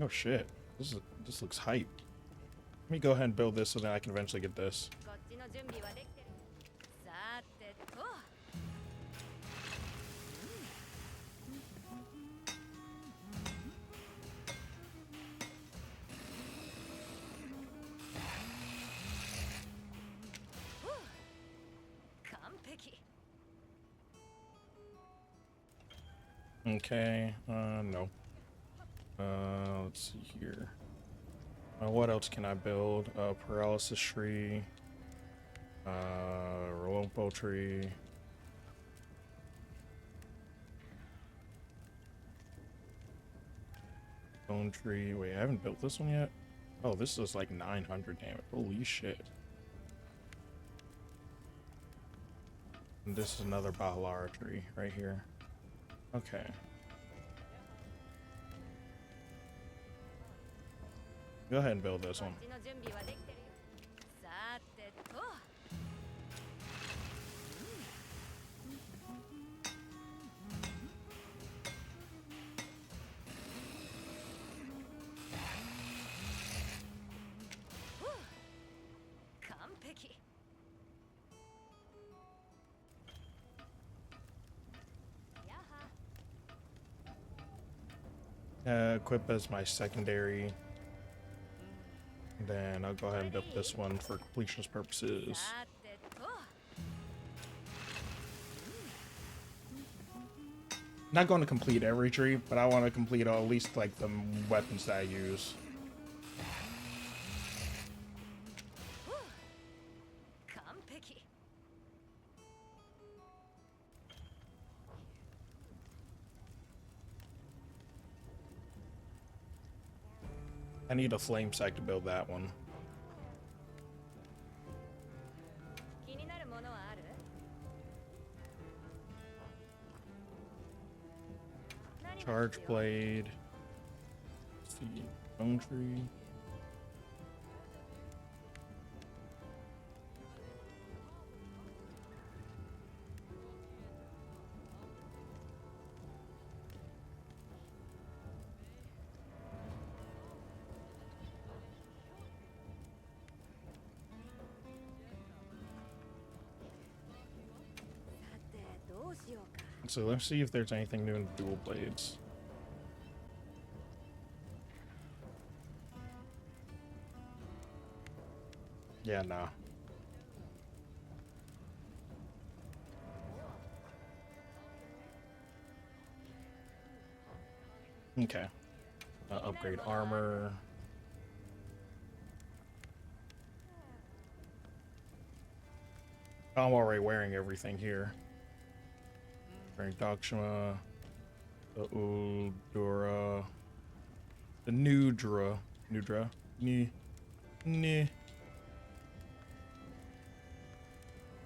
Oh shit. This looks hype. Let me go ahead and build this so that I can eventually get this. Okay, no. Let's see here. What else can I build? Paralysis tree. Rolompo tree. Bone tree. Wait, I haven't built this one yet? Oh, this is like 900 damage. Holy shit. And this is another Bahalara tree right here. Okay. Go ahead and build this one. こっちの準備はできてるよ。さてと。完璧。やは。 Equip as my secondary. Then I'll go ahead and build this one for completionist purposes. さてと。 Not going to complete every tree, but I want to complete at least like the weapons that I use. 完璧。 I need a flame sack to build that one. 気になるものはある？ Charge blade. Let's see, bone tree. So let's see if there's anything new in dual blades. Yeah, nah. Okay. Upgrade armor. I'm already wearing everything here. Wearing Dakshima, the Udura, the Nudra,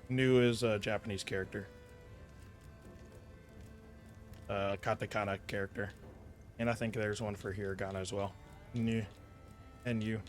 New is a Japanese character. Katakana character. And I think there's one for Hiragana as well. New. And you.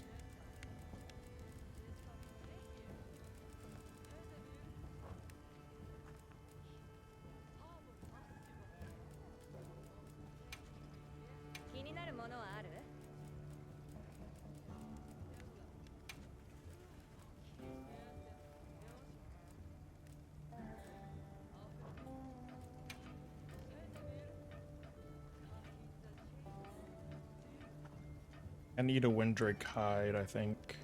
I need a Windrake hide, I think.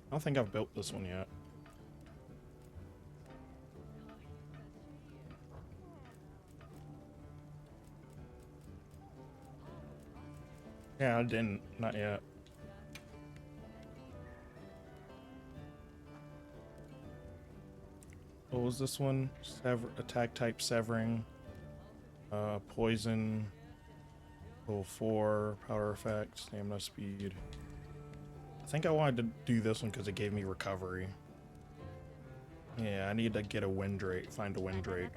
I don't think I've built this one yet. Yeah, I didn't. Not yet. What was this one? Attack type severing. Poison. Level 4, power effect, stamina speed. I think I wanted to do this one because it gave me recovery. Yeah, I need to get a Windrake, find a Windrake.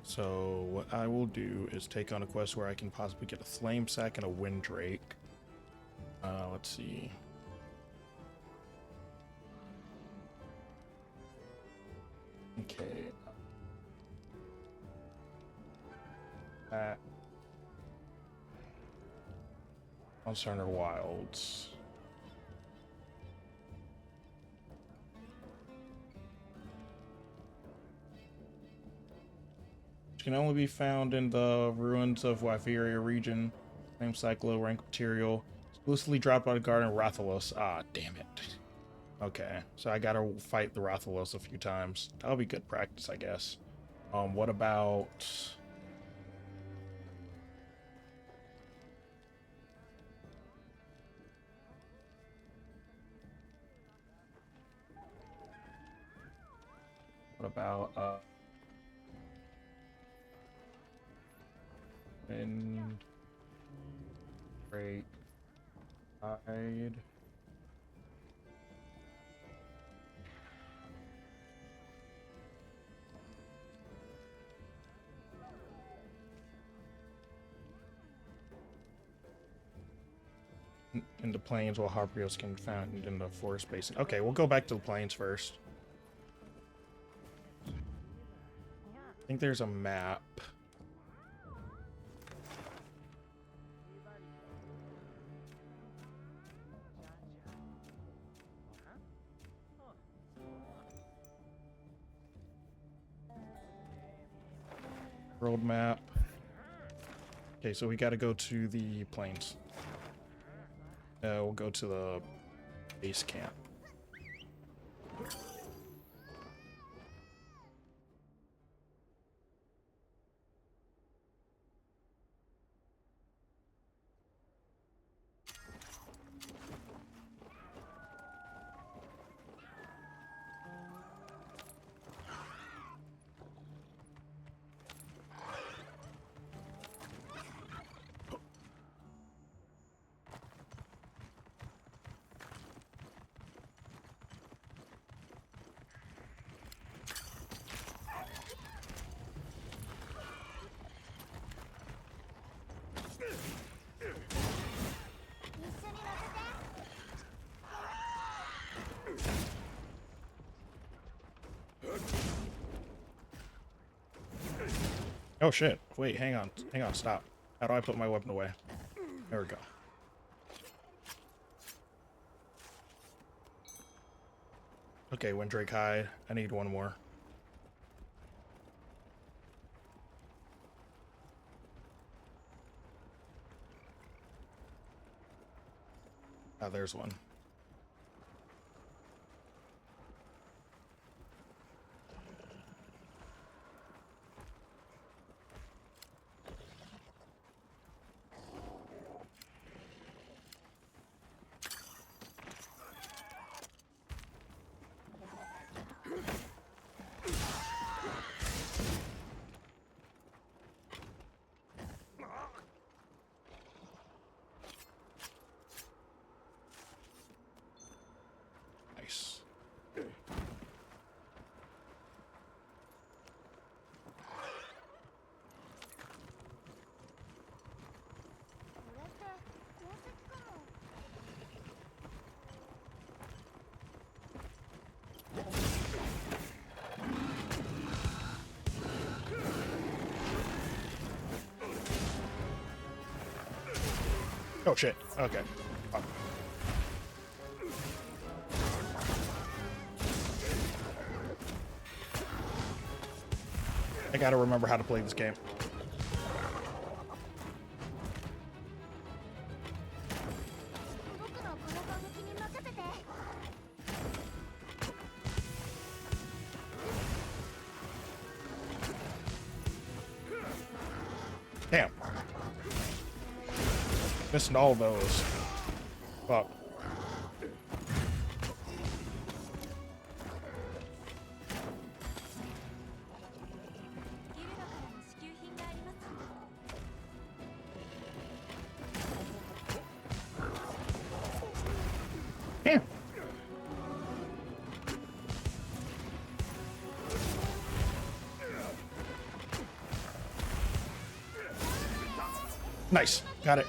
So what I will do is take on a quest where I can possibly get a Flame Sack and a Windrake. Let's see. Okay. Monster Hunter Wilds. Which can only be found in the ruins of Wyferia region. Same cyclo rank material. Exclusively dropped by the Garden of Rathalos. Ah, damn it. Okay, so I gotta fight the Rathalos a few times. That'll be good practice, I guess. What about... What about, Wind, Break, Hide. in the plains while Harpios can be found in the forest basin. Okay, we'll go back to the plains first. I think there's a map. World map. Okay, so we got to go to the plains. We'll go to the base camp. Oh shit, wait, hang on, stop. How do I put my weapon away? There we go. Okay, Windrake hide. I need one more. Ah, there's one. Nice. Oh shit, okay. Oh. I gotta remember how to play this game. Damn. Missing all those. Fuck. Damn. Nice. Got it.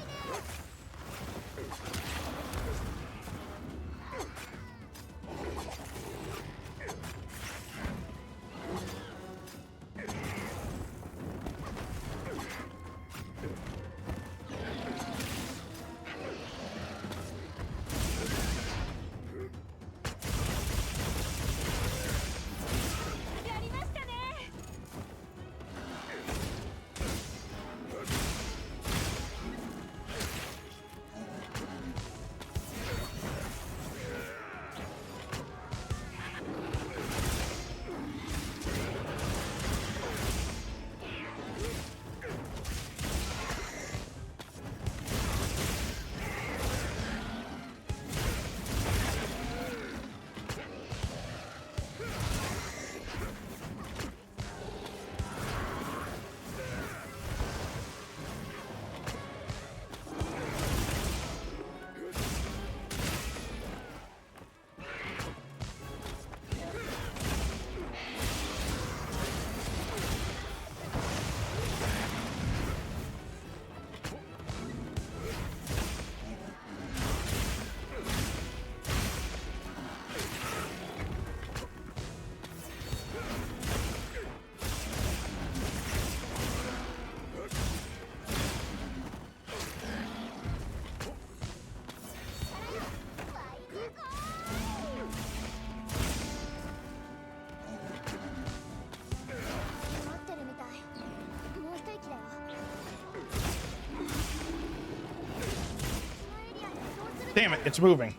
Damn it, it's moving.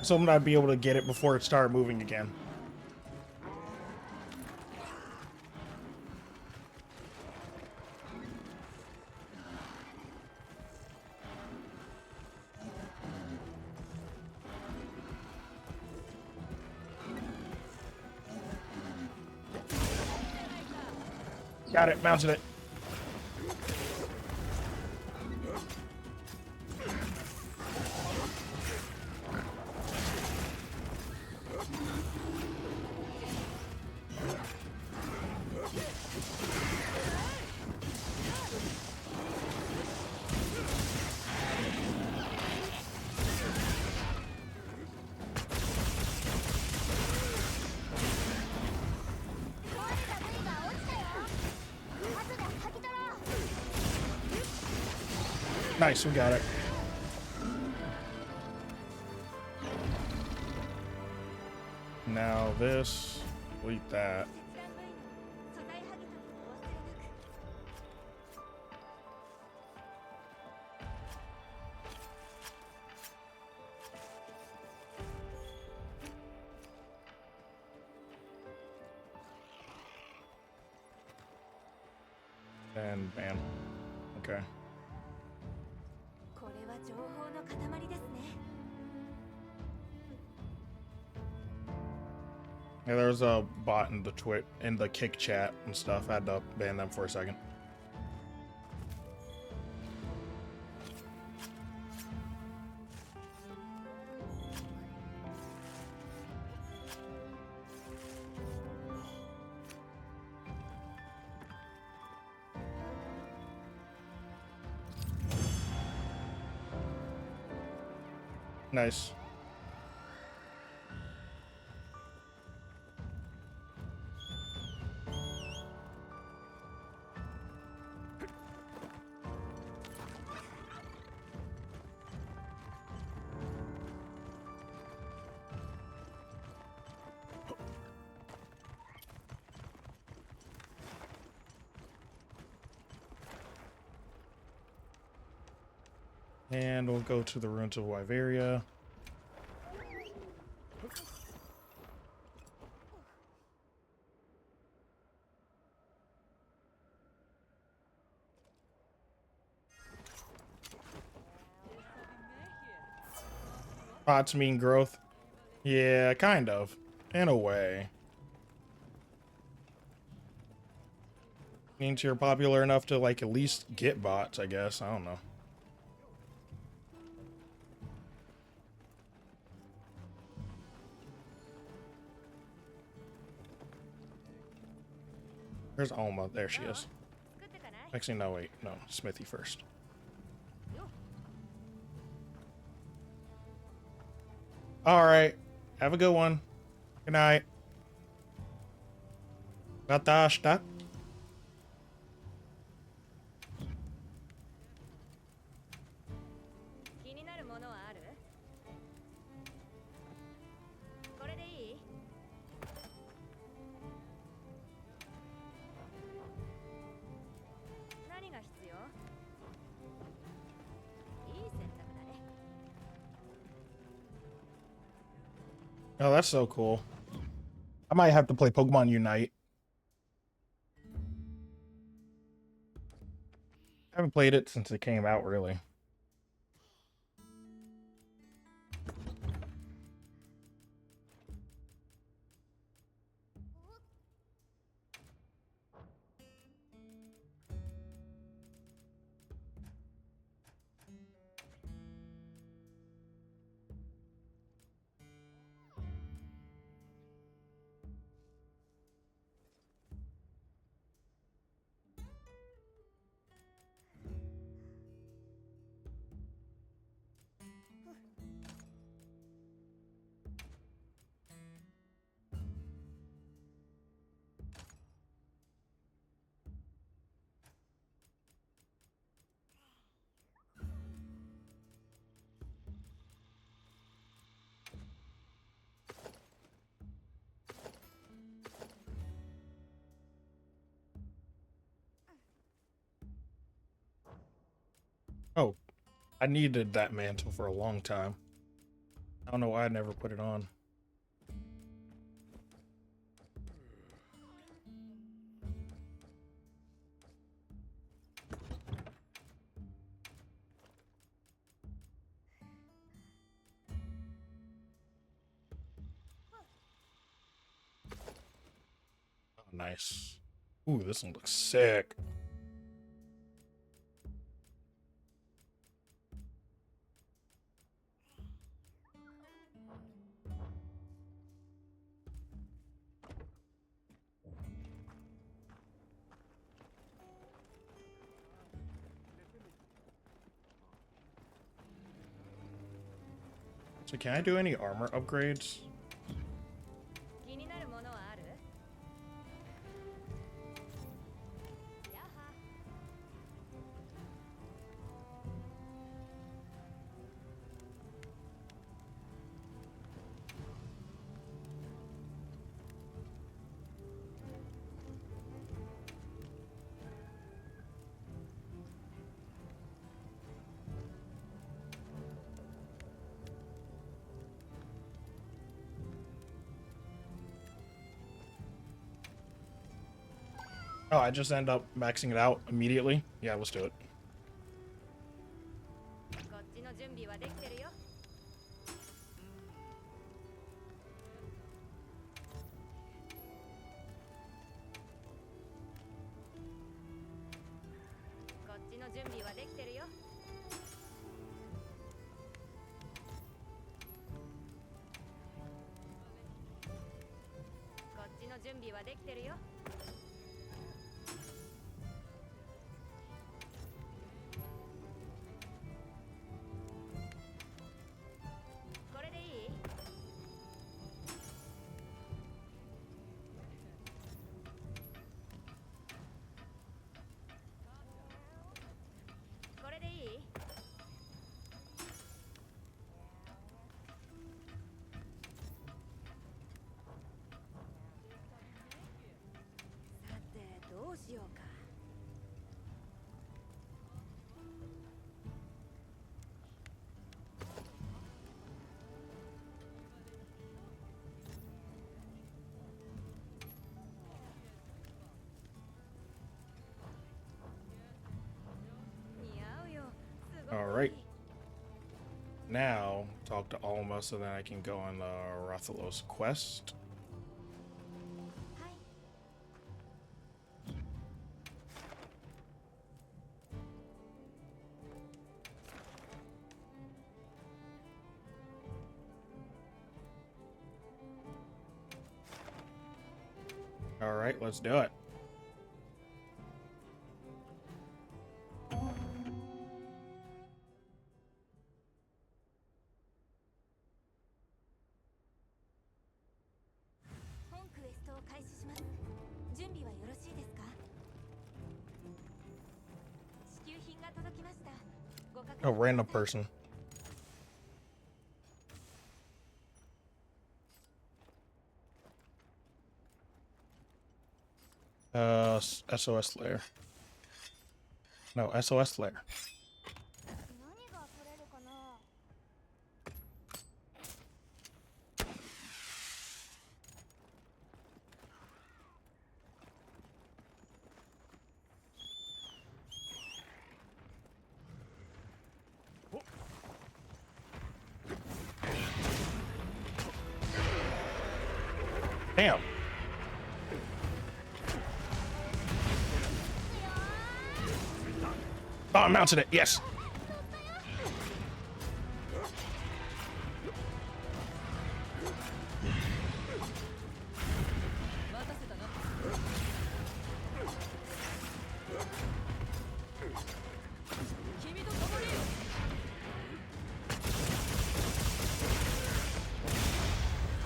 So I'm gonna be able to get it before it started moving again. Got it, mounted it. Nice, we got it. Now this, delete that. And bam. Okay. Yeah, there's a bot in the kick chat and stuff. I had to ban them for a second. Nice. And we'll go to the ruins of Wyveria. Bots mean growth. Yeah, kind of. In a way. Means you're popular enough to, like, at least get bots, I guess. I don't know. Where's Alma? There she is. Actually, no, wait. No, Smithy first. Alright. Have a good one. Good night. Gatashita. Oh, that's so cool. I might have to play Pokemon Unite. I haven't played it since it came out, really. Oh, I needed that mantle for a long time. I don't know why I never put it on. Oh, nice. Ooh, this one looks sick. So can I do any armor upgrades? 気になるものはある？やは。Oh, I just end up maxing it out immediately? Yeah, let's do it. こっちの準備はできてるよ。こっちの準備はできてるよ。こっちの準備はできてるよ。これでいい？これでいい？さてどうしようか。似合うよ。すごくいい。 All right. Now, talk to Alma so then I can go on the Rathalos quest. はい。 All right, let's do it. A random person. SOS layer. No, SOS layer. 何が取れるかな。 Damn. Oh, I mounted it. Yes.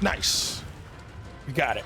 Nice. You got it.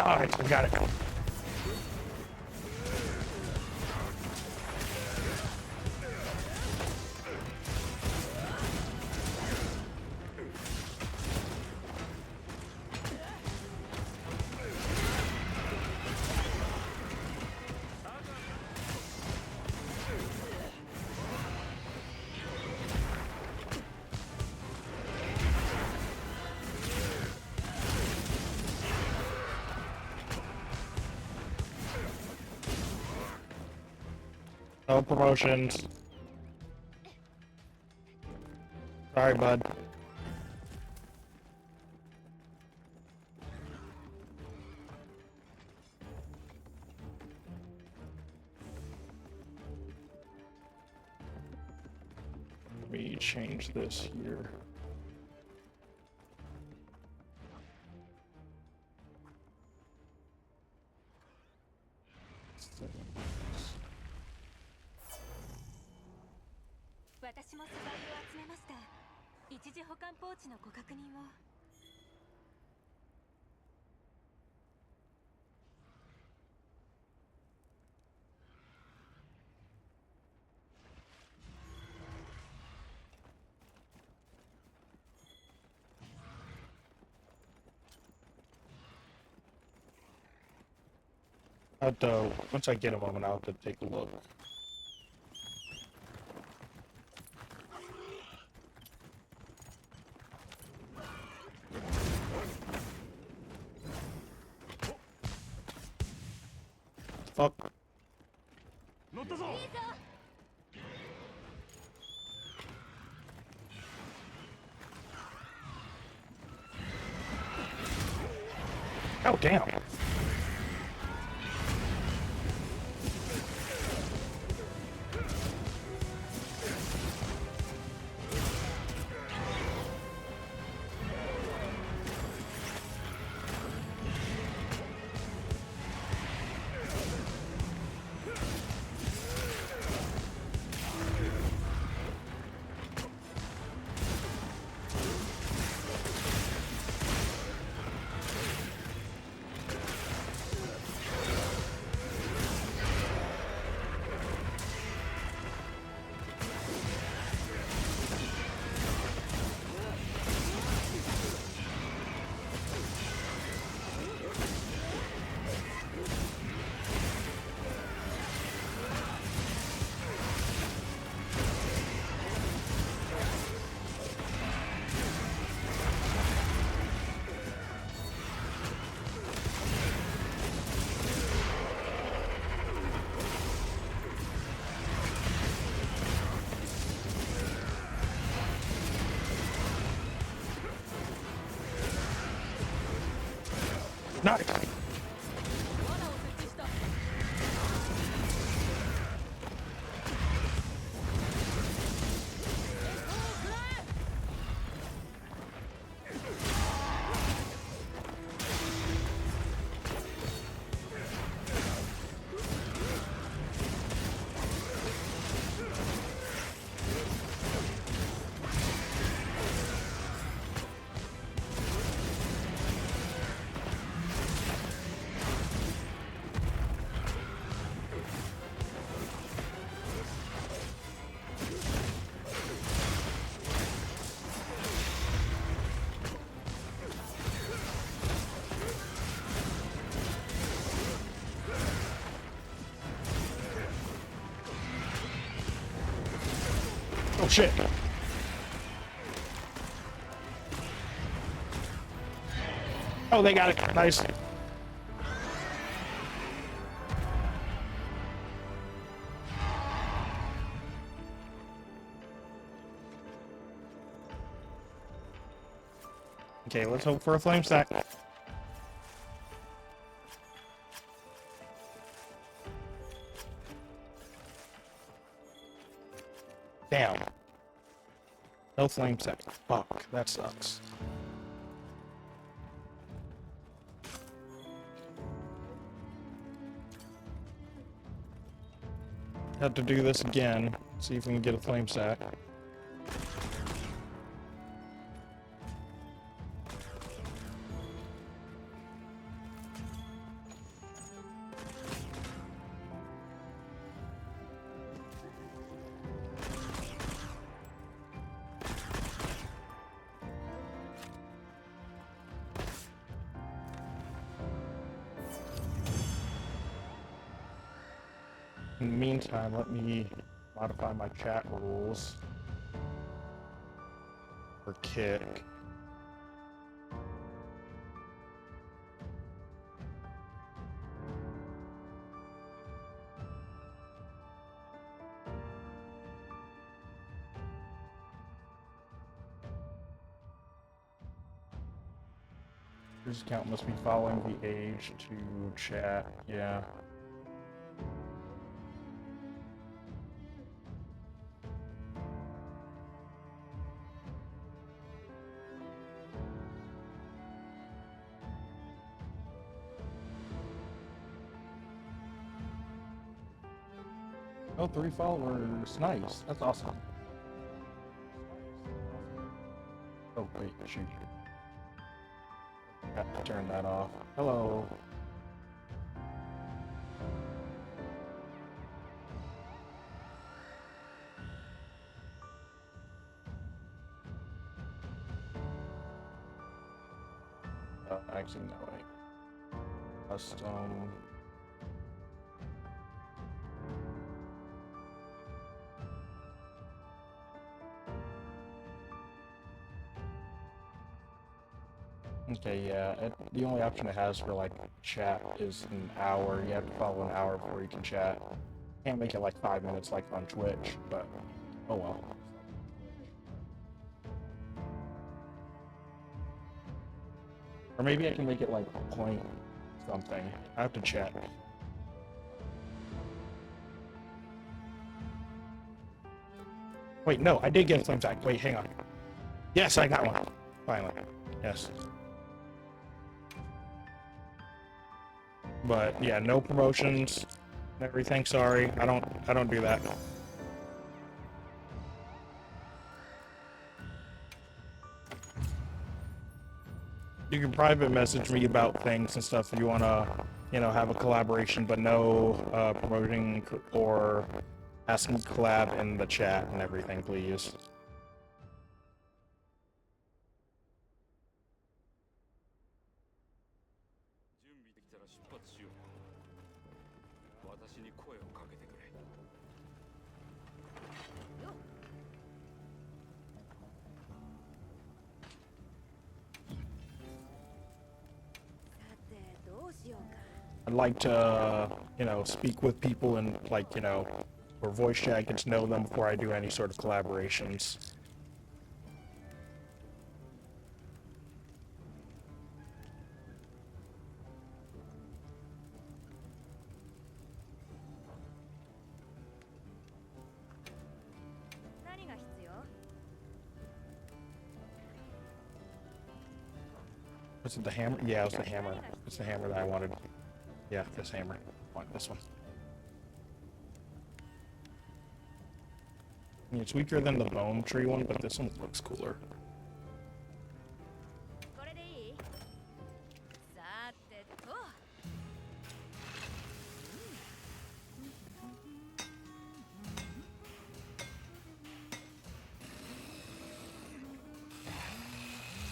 Alright, we got it. No promotions. Sorry, bud. Let me change this here. Once I get a moment, I'll have to take a look. Fuck. Oh, damn. Nice. Oh shit. Oh, they got it. Nice. Okay, let's hope for a flame stack. Damn. No flame stack. Fuck, that sucks. Have to do this again. See if we can get a flame stack. In the meantime, let me modify my chat rules for Kick. This account must be following the age to chat, yeah. Oh, 3 followers, nice, that's awesome. Oh, wait, shoot. Got to turn that off. Hello. Actually, no, wait. Custom. Okay, yeah, the only option it has for like chat is an hour. You have to follow an hour before you can chat. Can't make it like 5 minutes like on Twitch, but oh well. Or maybe I can make it like point something. I have to check. Wait, no, I did get a slim tag. Wait, hang on. Yes, I got one. Finally. Yes. But yeah, no promotions and everything. Sorry, I don't do that. You can private message me about things and stuff if you wanna, you know, have a collaboration, but no promoting or asking to collab in the chat and everything, please. I'd like to, you know, speak with people and, like, you know, or voice chat, get to know them before I do any sort of collaborations. Was it the hammer? Yeah, it was the hammer. It's the hammer that I wanted. Yeah, this hammer. I want this one. I mean, it's weaker than the bone tree one, but this one looks cooler.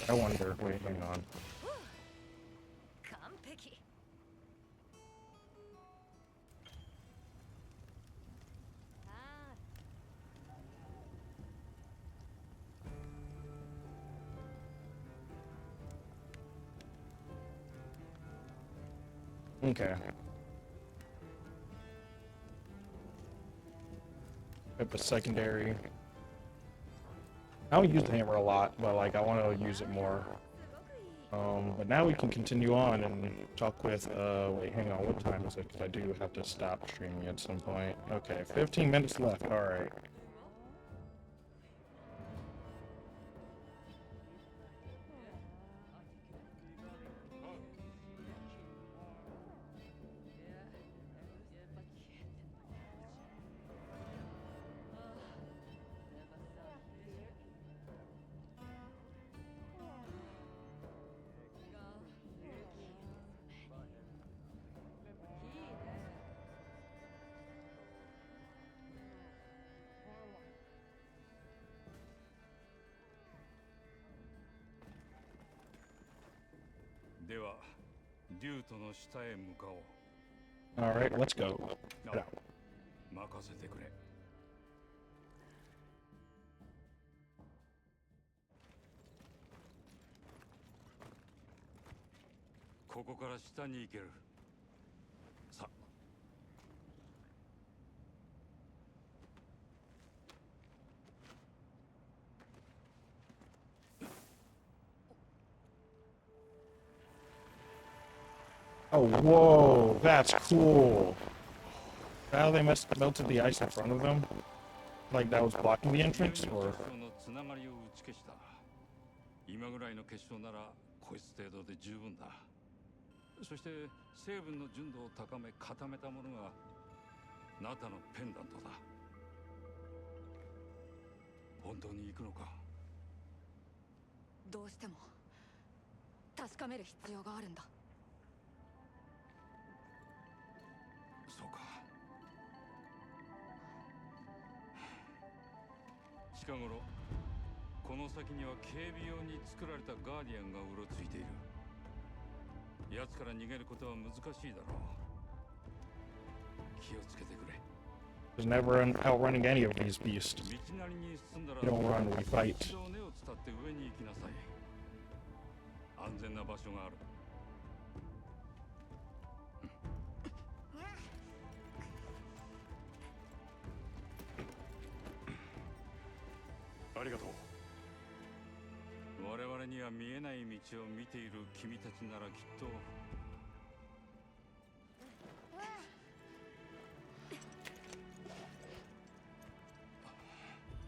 I wonder, wait, hang on. Okay. Up a secondary. I don't use the hammer a lot, but like I want to use it more. But now we can continue on and talk with, wait, hang on, what time is it? Because I do have to stop streaming at some point. Okay, 15 minutes left, alright. Alright, let's go. Get out. 任せてくれ。ここから下に行ける。さ。Oh, whoa, that's cool. How they melted the ice in front of them? Like that was blocking the entrance, or? つながりを打ち消した。今ぐらいの結晶ならこいつ程度で十分だ。そして成分の純度を高め固めたものがナタのペンダントだ。本当に行くのか？どうしても確かめる必要があるんだ。そうか。近頃この先には警備用に作られたガーディアンがうろついている。奴から逃げることは難しいだろう。気をつけてくれ。There's never outrunning any of these beasts. 道なりに進んだら You don't run, we fight. 一度根を伝って上に行きなさい。安全な場所がある。ありがとう。我々には見えない道を見ている君たちならきっと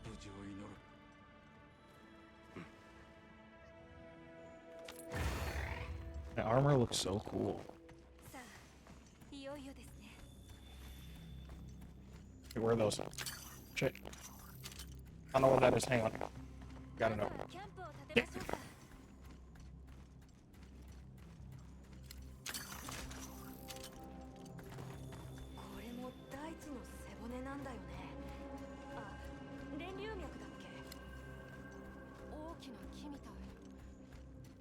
無事を祈る。The armor looks so cool. さあ、いよいよですね。 Hey, where are those? Shit. I don't know what that is. Hang on. Gotta know. キャンプを立てましょうか。これも大地の背骨なんだよね。あ、電流脈だっけ？大きな木みたい。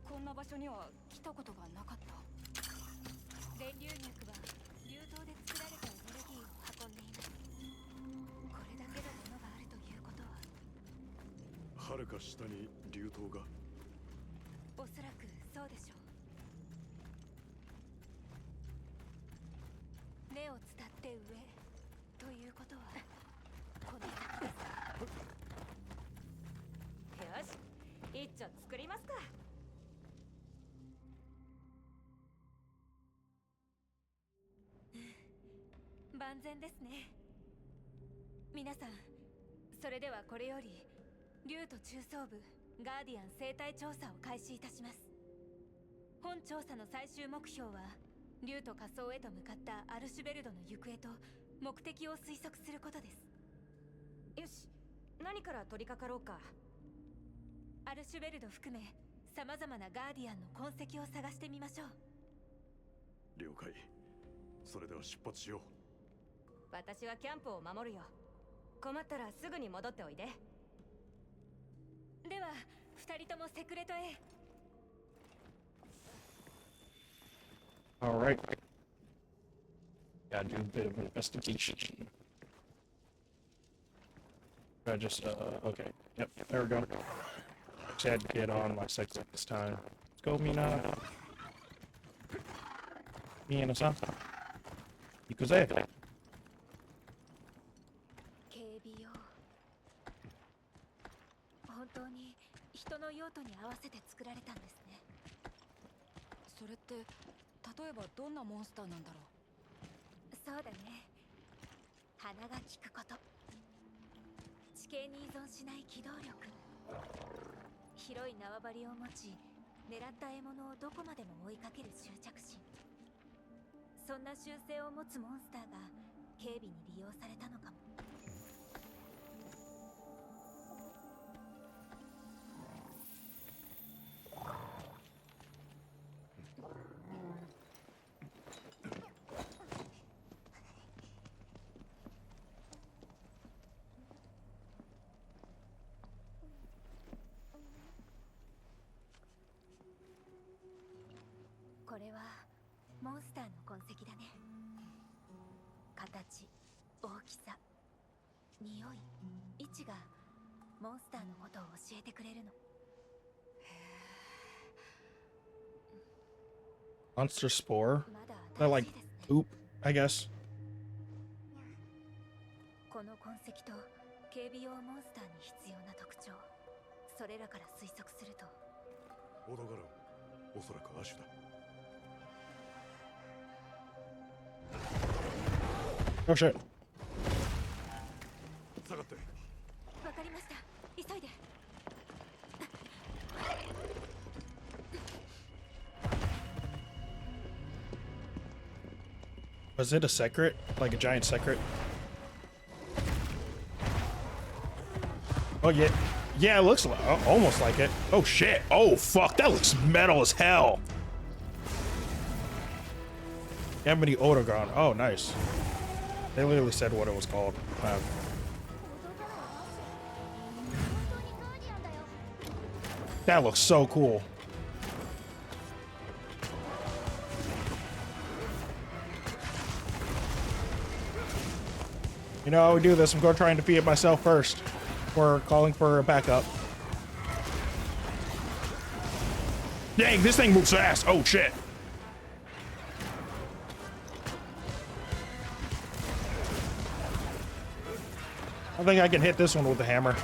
こんな場所には来たことがなかった。電流脈は流動で作られたエネルギーを運んでいます。これだけのものがあるということは、はるか下に流動が。おそらくそうでしょう。根を伝って上ということはこの先です。よし、一丁作りますか。万全ですね。皆さん、それではこれより竜と中層部ガーディアン生態調査を開始いたします。本調査の最終目標は竜と仮想へと向かったアルシュベルドの行方と目的を推測することです。よし、何から取り掛かろうか。アルシュベルド含め様々なガーディアンの痕跡を探してみましょう。了解。それでは出発しよう。私はキャンプを守るよ。困ったらすぐに戻っておいで。では二人ともセクレトへ。 All right. Gotta do a bit of investigation. I just, okay. Yep, there we go. Just had to get on my cycle this time. Let's go, Mina. Mina-san. Ikuze. 警備用。本当に人の用途に合わせて作られたんですね。それって例えばどんなモンスターなんだろう。そうだね。鼻が利くこと。地形に依存しない機動力。広い縄張りを持ち、狙った獲物をどこまでも追いかける執着心。そんな習性を持つモンスターが警備に利用されたのかも。これはモンスターの痕跡だね。形、大きさ、匂い、位置がモンスターのことを教えてくれるの。 Monster spore? まだ They're 新 like しいですね。 poop, I guess. この痕跡と警備用モンスターに必要な特徴、それらから推測すると、驚かん。おそらく亜種だ。 Oh shit. 下がって。わかりました。急いで。 Was it a secret? Like a giant secret? Oh yeah. Yeah, it looks almost like it. Oh shit. Oh fuck, that looks metal as hell. Ebony Otagon. Oh, nice. They literally said what it was called. That looks so cool. You know how we do this. I'm going to try and defeat it myself first. We're calling for a backup. Dang, this thing moves fast. Oh, shit. I think I can hit this one with a hammer.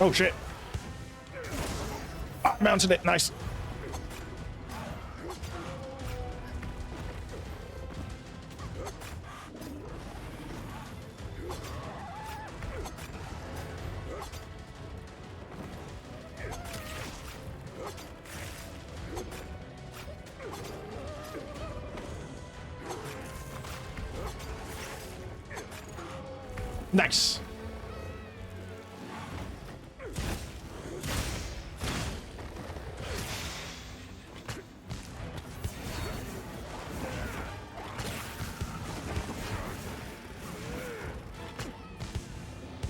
Oh, shit. Ah, mounted it. Nice. Nice.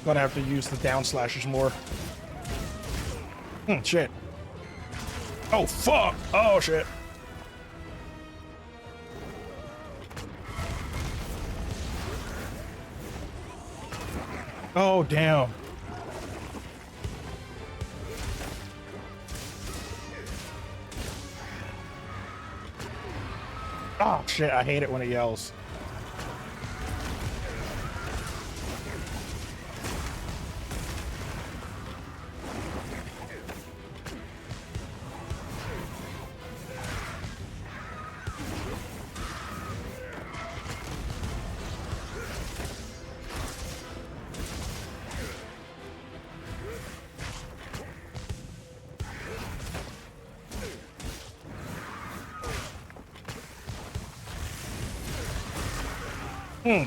Gonna have to use the down slashers more. Shit. Oh, fuck. Oh, shit. Oh, damn. Oh, shit. I hate it when it yells.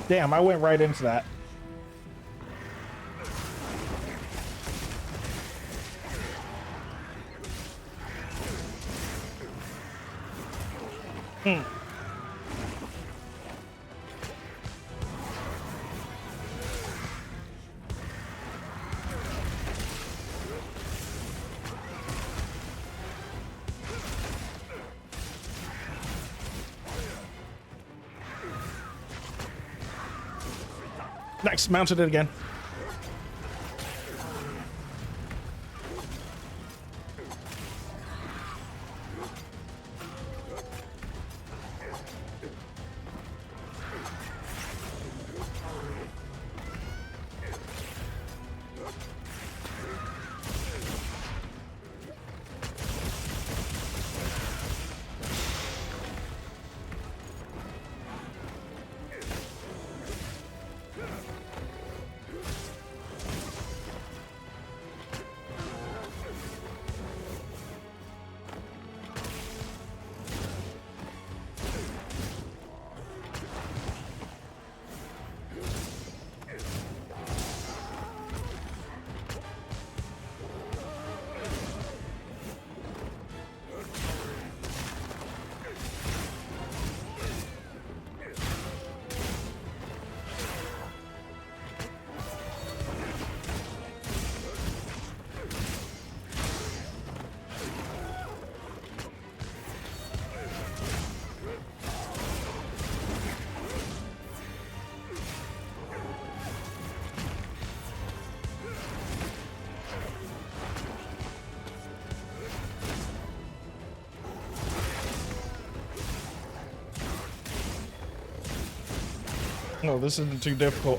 Damn, I went right into that. Nice, mounted it again. No, this isn't too difficult.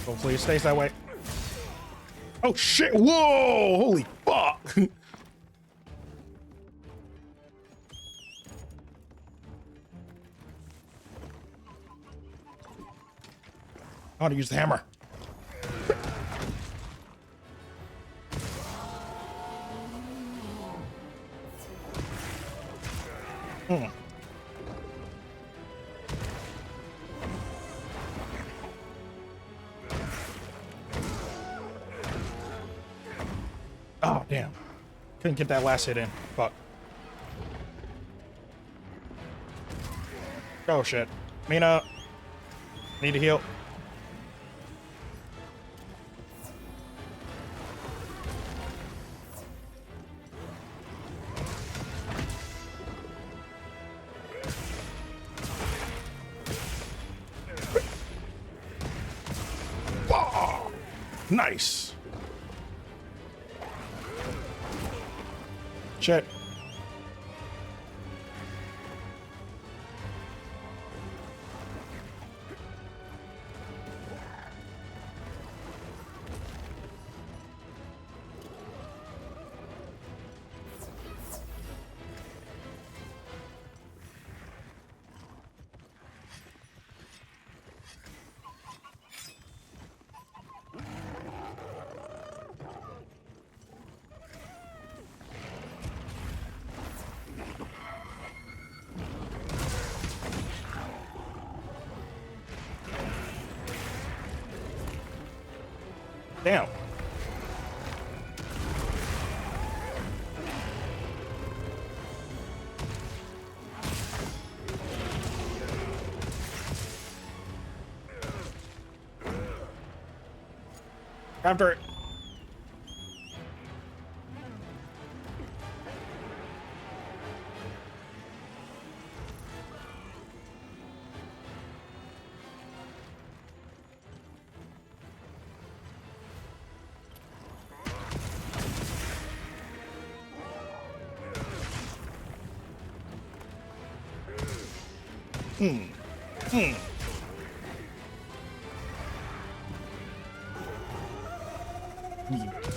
Hopefully it stays that way. Oh shit! Whoa! Holy fuck! I want to use the hammer. Oh, damn. Couldn't get that last hit in. Fuck. Oh, shit. Mina. Need to heal. Oh, nice. Shit. Damn. After it.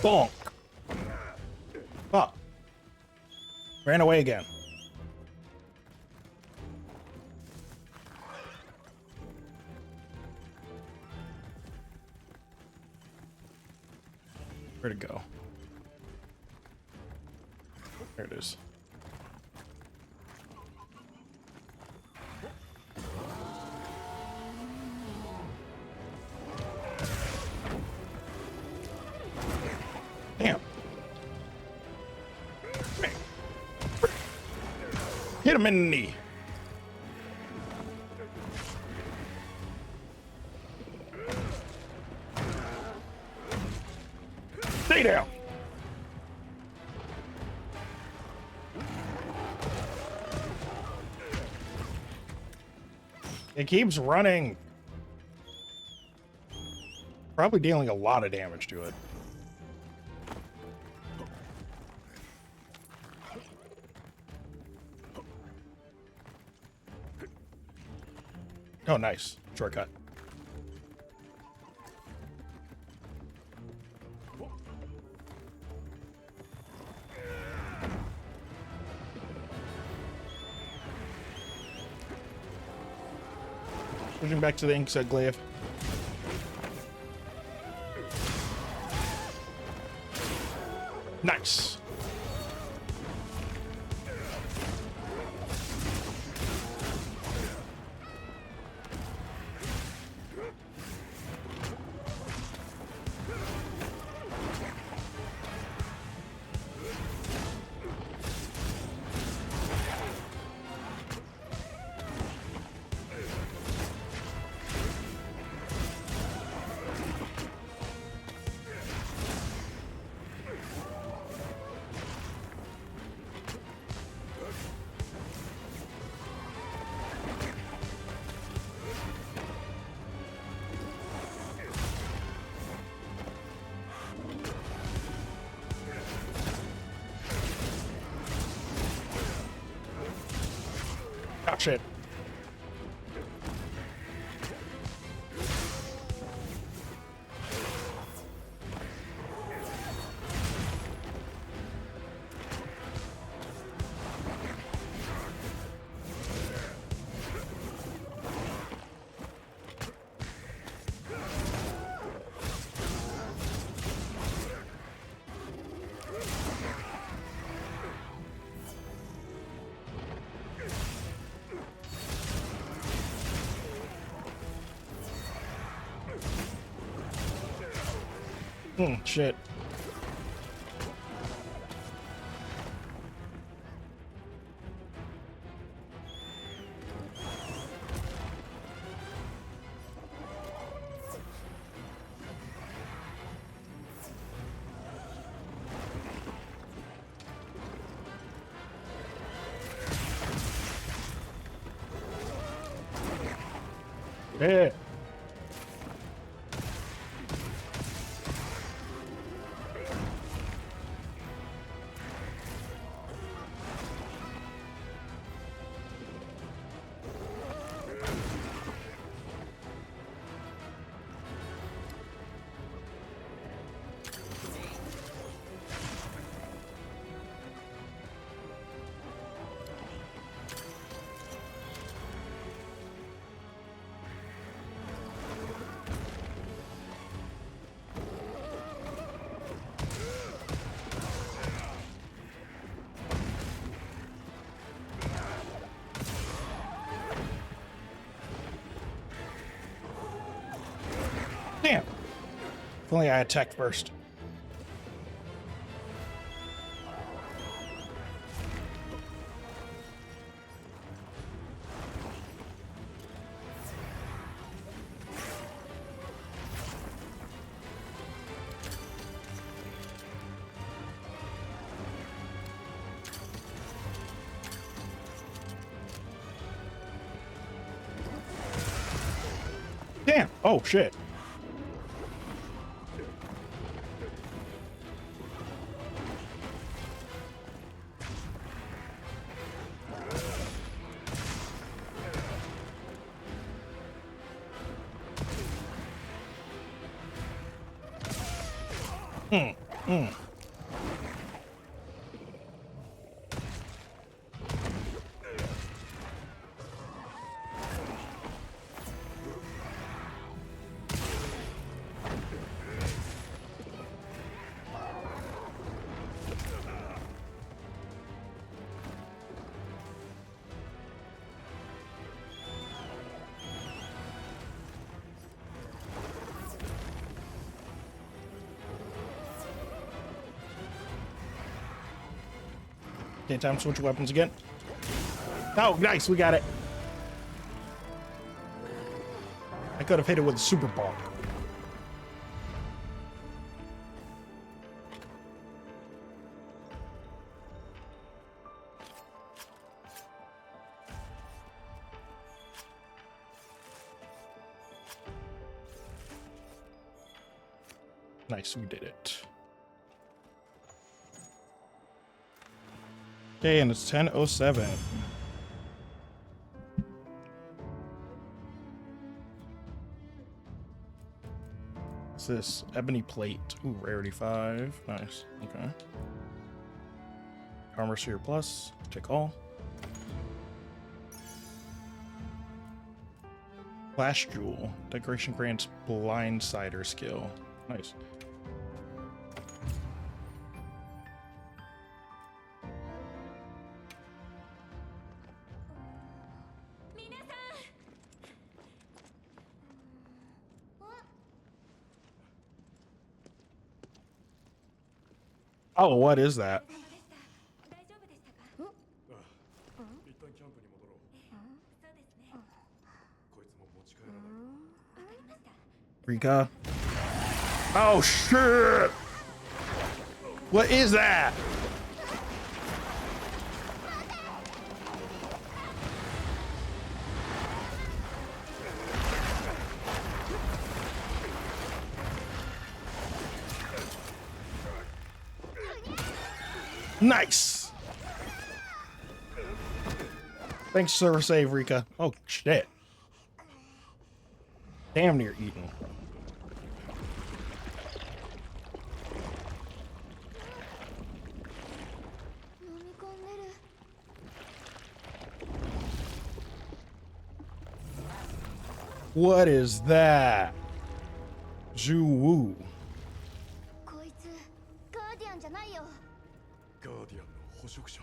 Bonk. Fuck. Ran away again. Where'd it go? There it is. Damn. Hit him in the knee. Stay down. It keeps running. Probably dealing a lot of damage to it. Oh, nice. Shortcut. Switching back to the inkset glaive. Nice. Oh, shit. Shit. Yeah. Damn. If only I had tech first. Damn. Oh, shit. Okay, time to switch weapons again. Oh, nice, we got it. I could have hit it with a super ball. Nice, we did it. Okay, and it's 10:07. What's this? Ebony plate. Ooh, rarity 5. Nice. Okay. Armor Sphere Plus. Check all. Flash Jewel. Decoration grants blindsider skill. Nice. Oh, what is that? 一旦キャンプに戻ろう。こいつも持ち帰らない。 Rika. Oh, shit! What is that? Nice! Thanks, server save, Rika. Oh, shit. Damn near eaten. What is that? Zhu Wu. こいつガーディアンじゃないよ。ガーディアンの捕食者。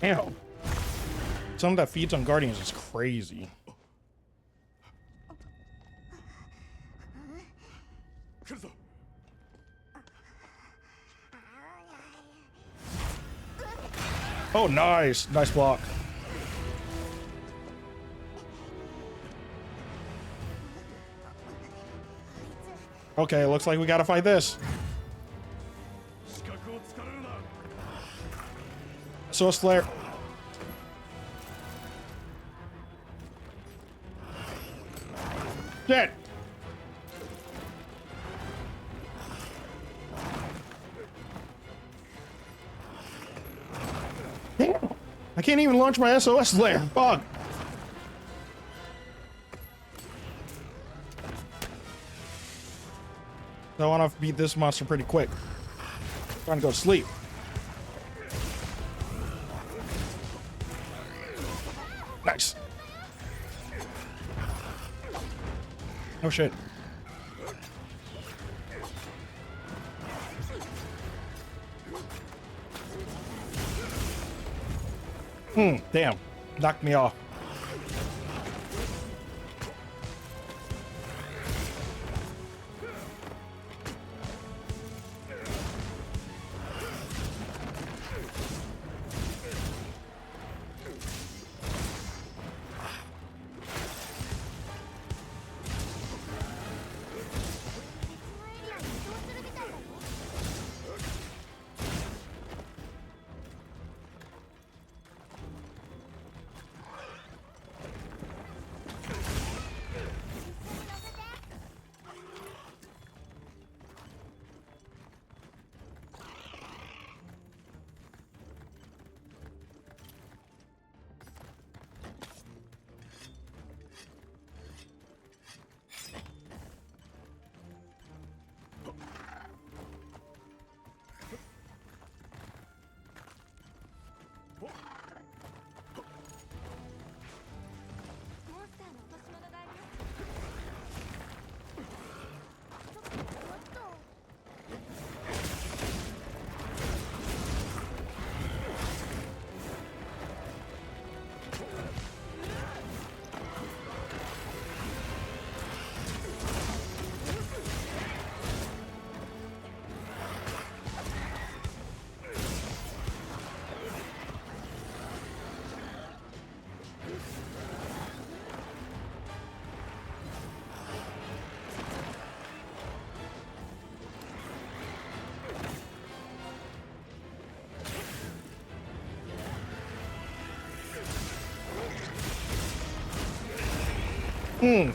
Damn. Something that feeds on Guardians is crazy. 来るぞ。 Oh, nice. Nice block. Okay, looks like we gotta fight this. 視覚を突かれるな。 So Slayer. Shit. Damn. I can't even launch my SOS Slayer. Fuck. I want to beat this monster pretty quick. Trying to go to sleep. Nice. Oh shit. Damn. Knocked me off.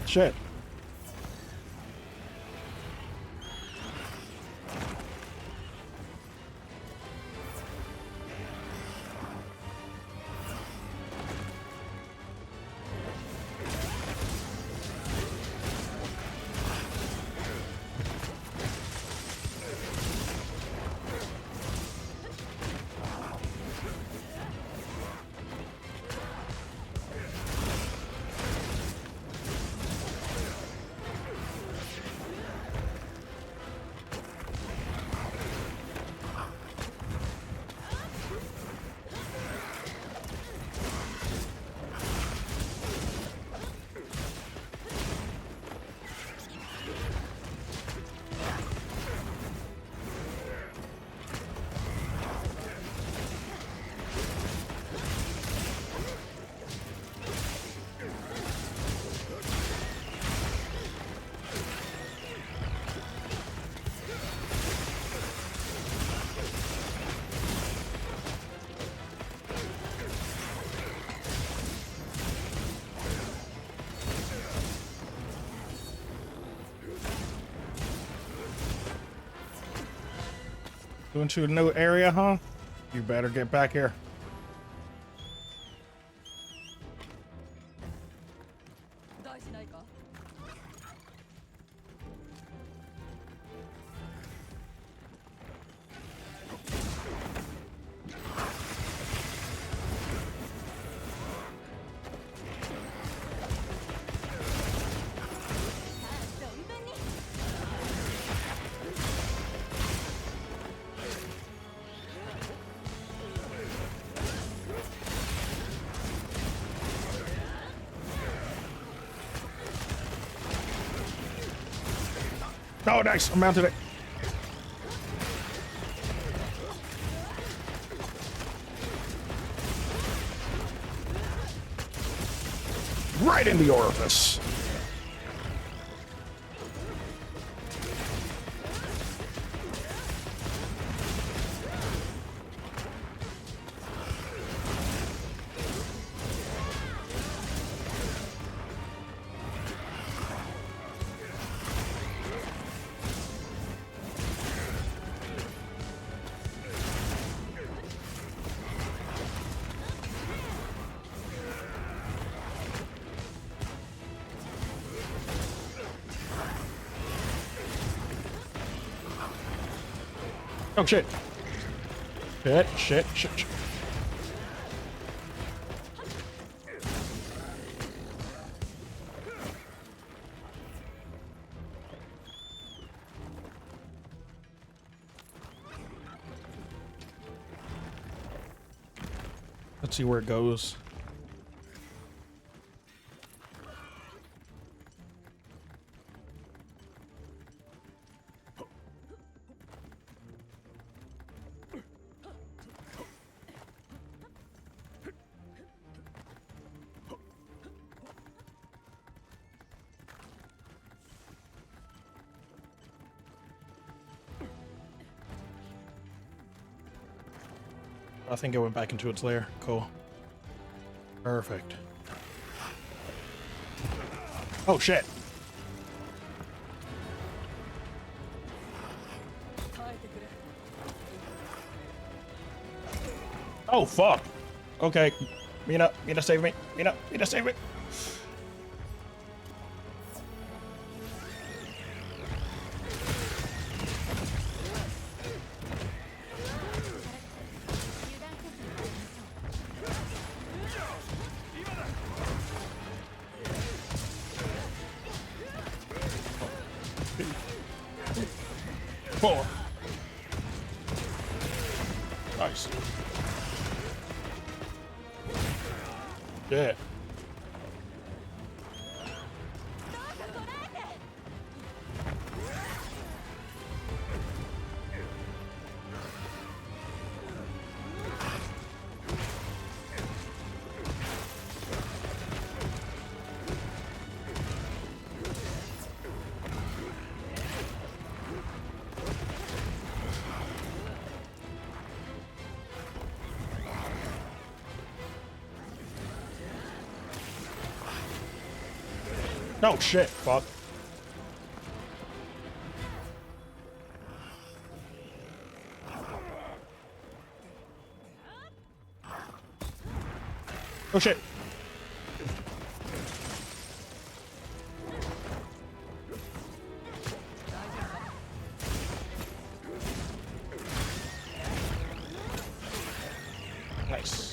Shit. Going to a new area, huh? You better get back here. Oh, nice. I'm mounted it. Right in the orifice. Oh shit. Shit. Let's see where it goes. I think it went back into its lair. Cool. Perfect. Oh shit. Oh fuck. Okay. Mina save me. Mina save me. Four. Nice. Yeah. No shit, fuck. Oh shit. Nice.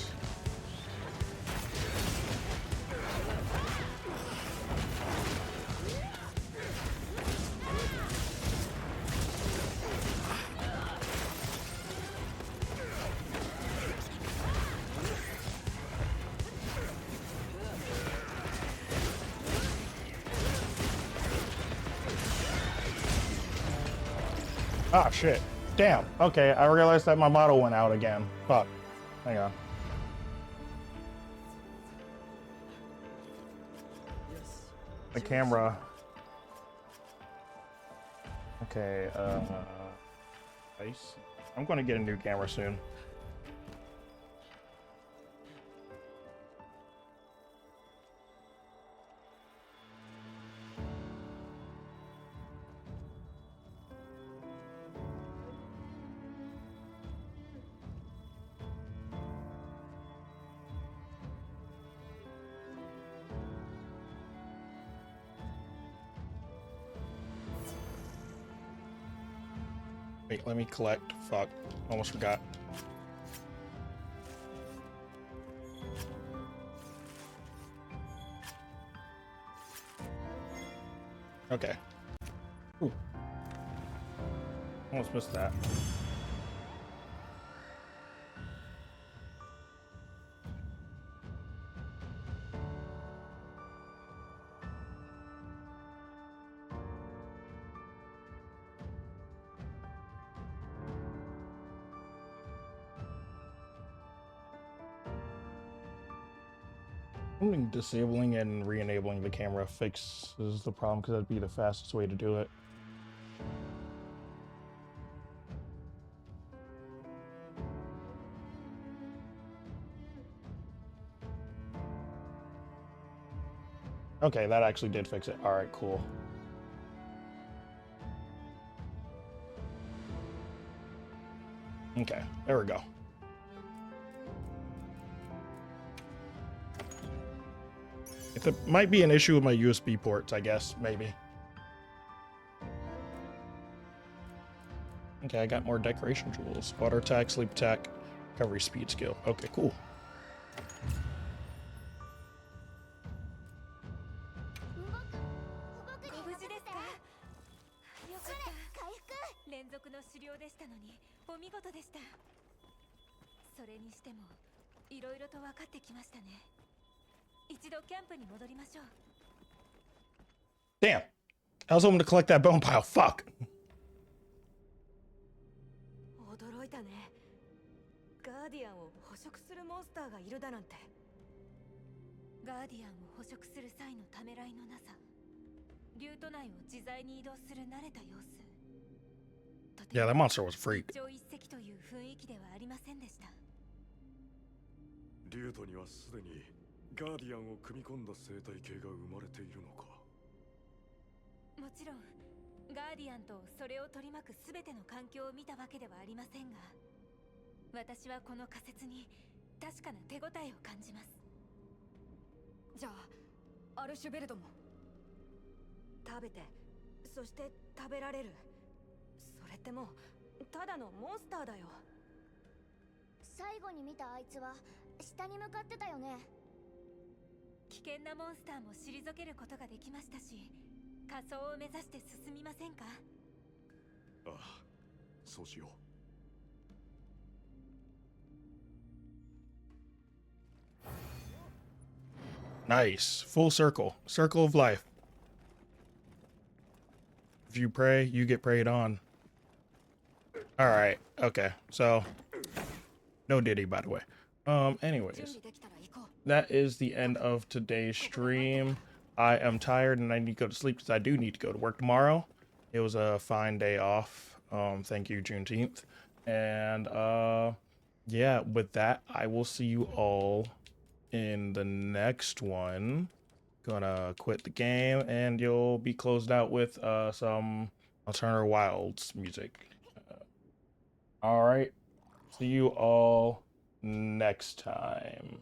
Ah, shit. Damn. Okay, I realized that my model went out again. Fuck. Hang on. The camera. Okay, ice. I'm gonna get a new camera soon. Wait, let me collect. Fuck. Almost forgot. Okay. Ooh. Almost missed that. I think disabling and re-enabling the camera fixes the problem because that'd be the fastest way to do it. Okay, that actually did fix it. All right, cool. Okay, there we go. It might be an issue with my USB ports, I guess, maybe. Okay, I got more decoration tools. Water attack, sleep attack, recovery speed skill. Okay, cool. いろいろと分かってきましたね。一度キャンプに戻りましょう。Damn. I was hoping to collect that bone pile. Fuck. 驚いたね。ガーディアンを捕食するモンスターがいるだなんて。ガーディアンを捕食する際のためらいのなさ。ルート内を自在に移動する慣れた様子。Yeah, that monster was a freak. 一朝一夕という雰囲気ではありませんでした。リュートにはすでにガーディアンを組み込んだ生態系が生まれているのか。もちろんガーディアンとそれを取り巻く全ての環境を見たわけではありませんが、私はこの仮説に確かな手応えを感じます。じゃあアルシュベルドも食べて、そして食べられる。それってもうただのモンスターだよ。最後に見たあいつは下に向かってたよね。危険なモンスターも退けることができましたし、仮想を目指して進みませんか？ああ、そうしよう。Nice. Full circle. Circle of life. If you pray, you get prayed on. All right. Okay. So, no Diddy, by the way. Anyways, that is the end of today's stream. I am tired and I need to go to sleep because I do need to go to work tomorrow. It was a fine day off. Thank you, Juneteenth. And yeah, with that, I will see you all in the next one. Gonna quit the game and you'll be closed out with some Alternative Wilds music. All right. See you all next time.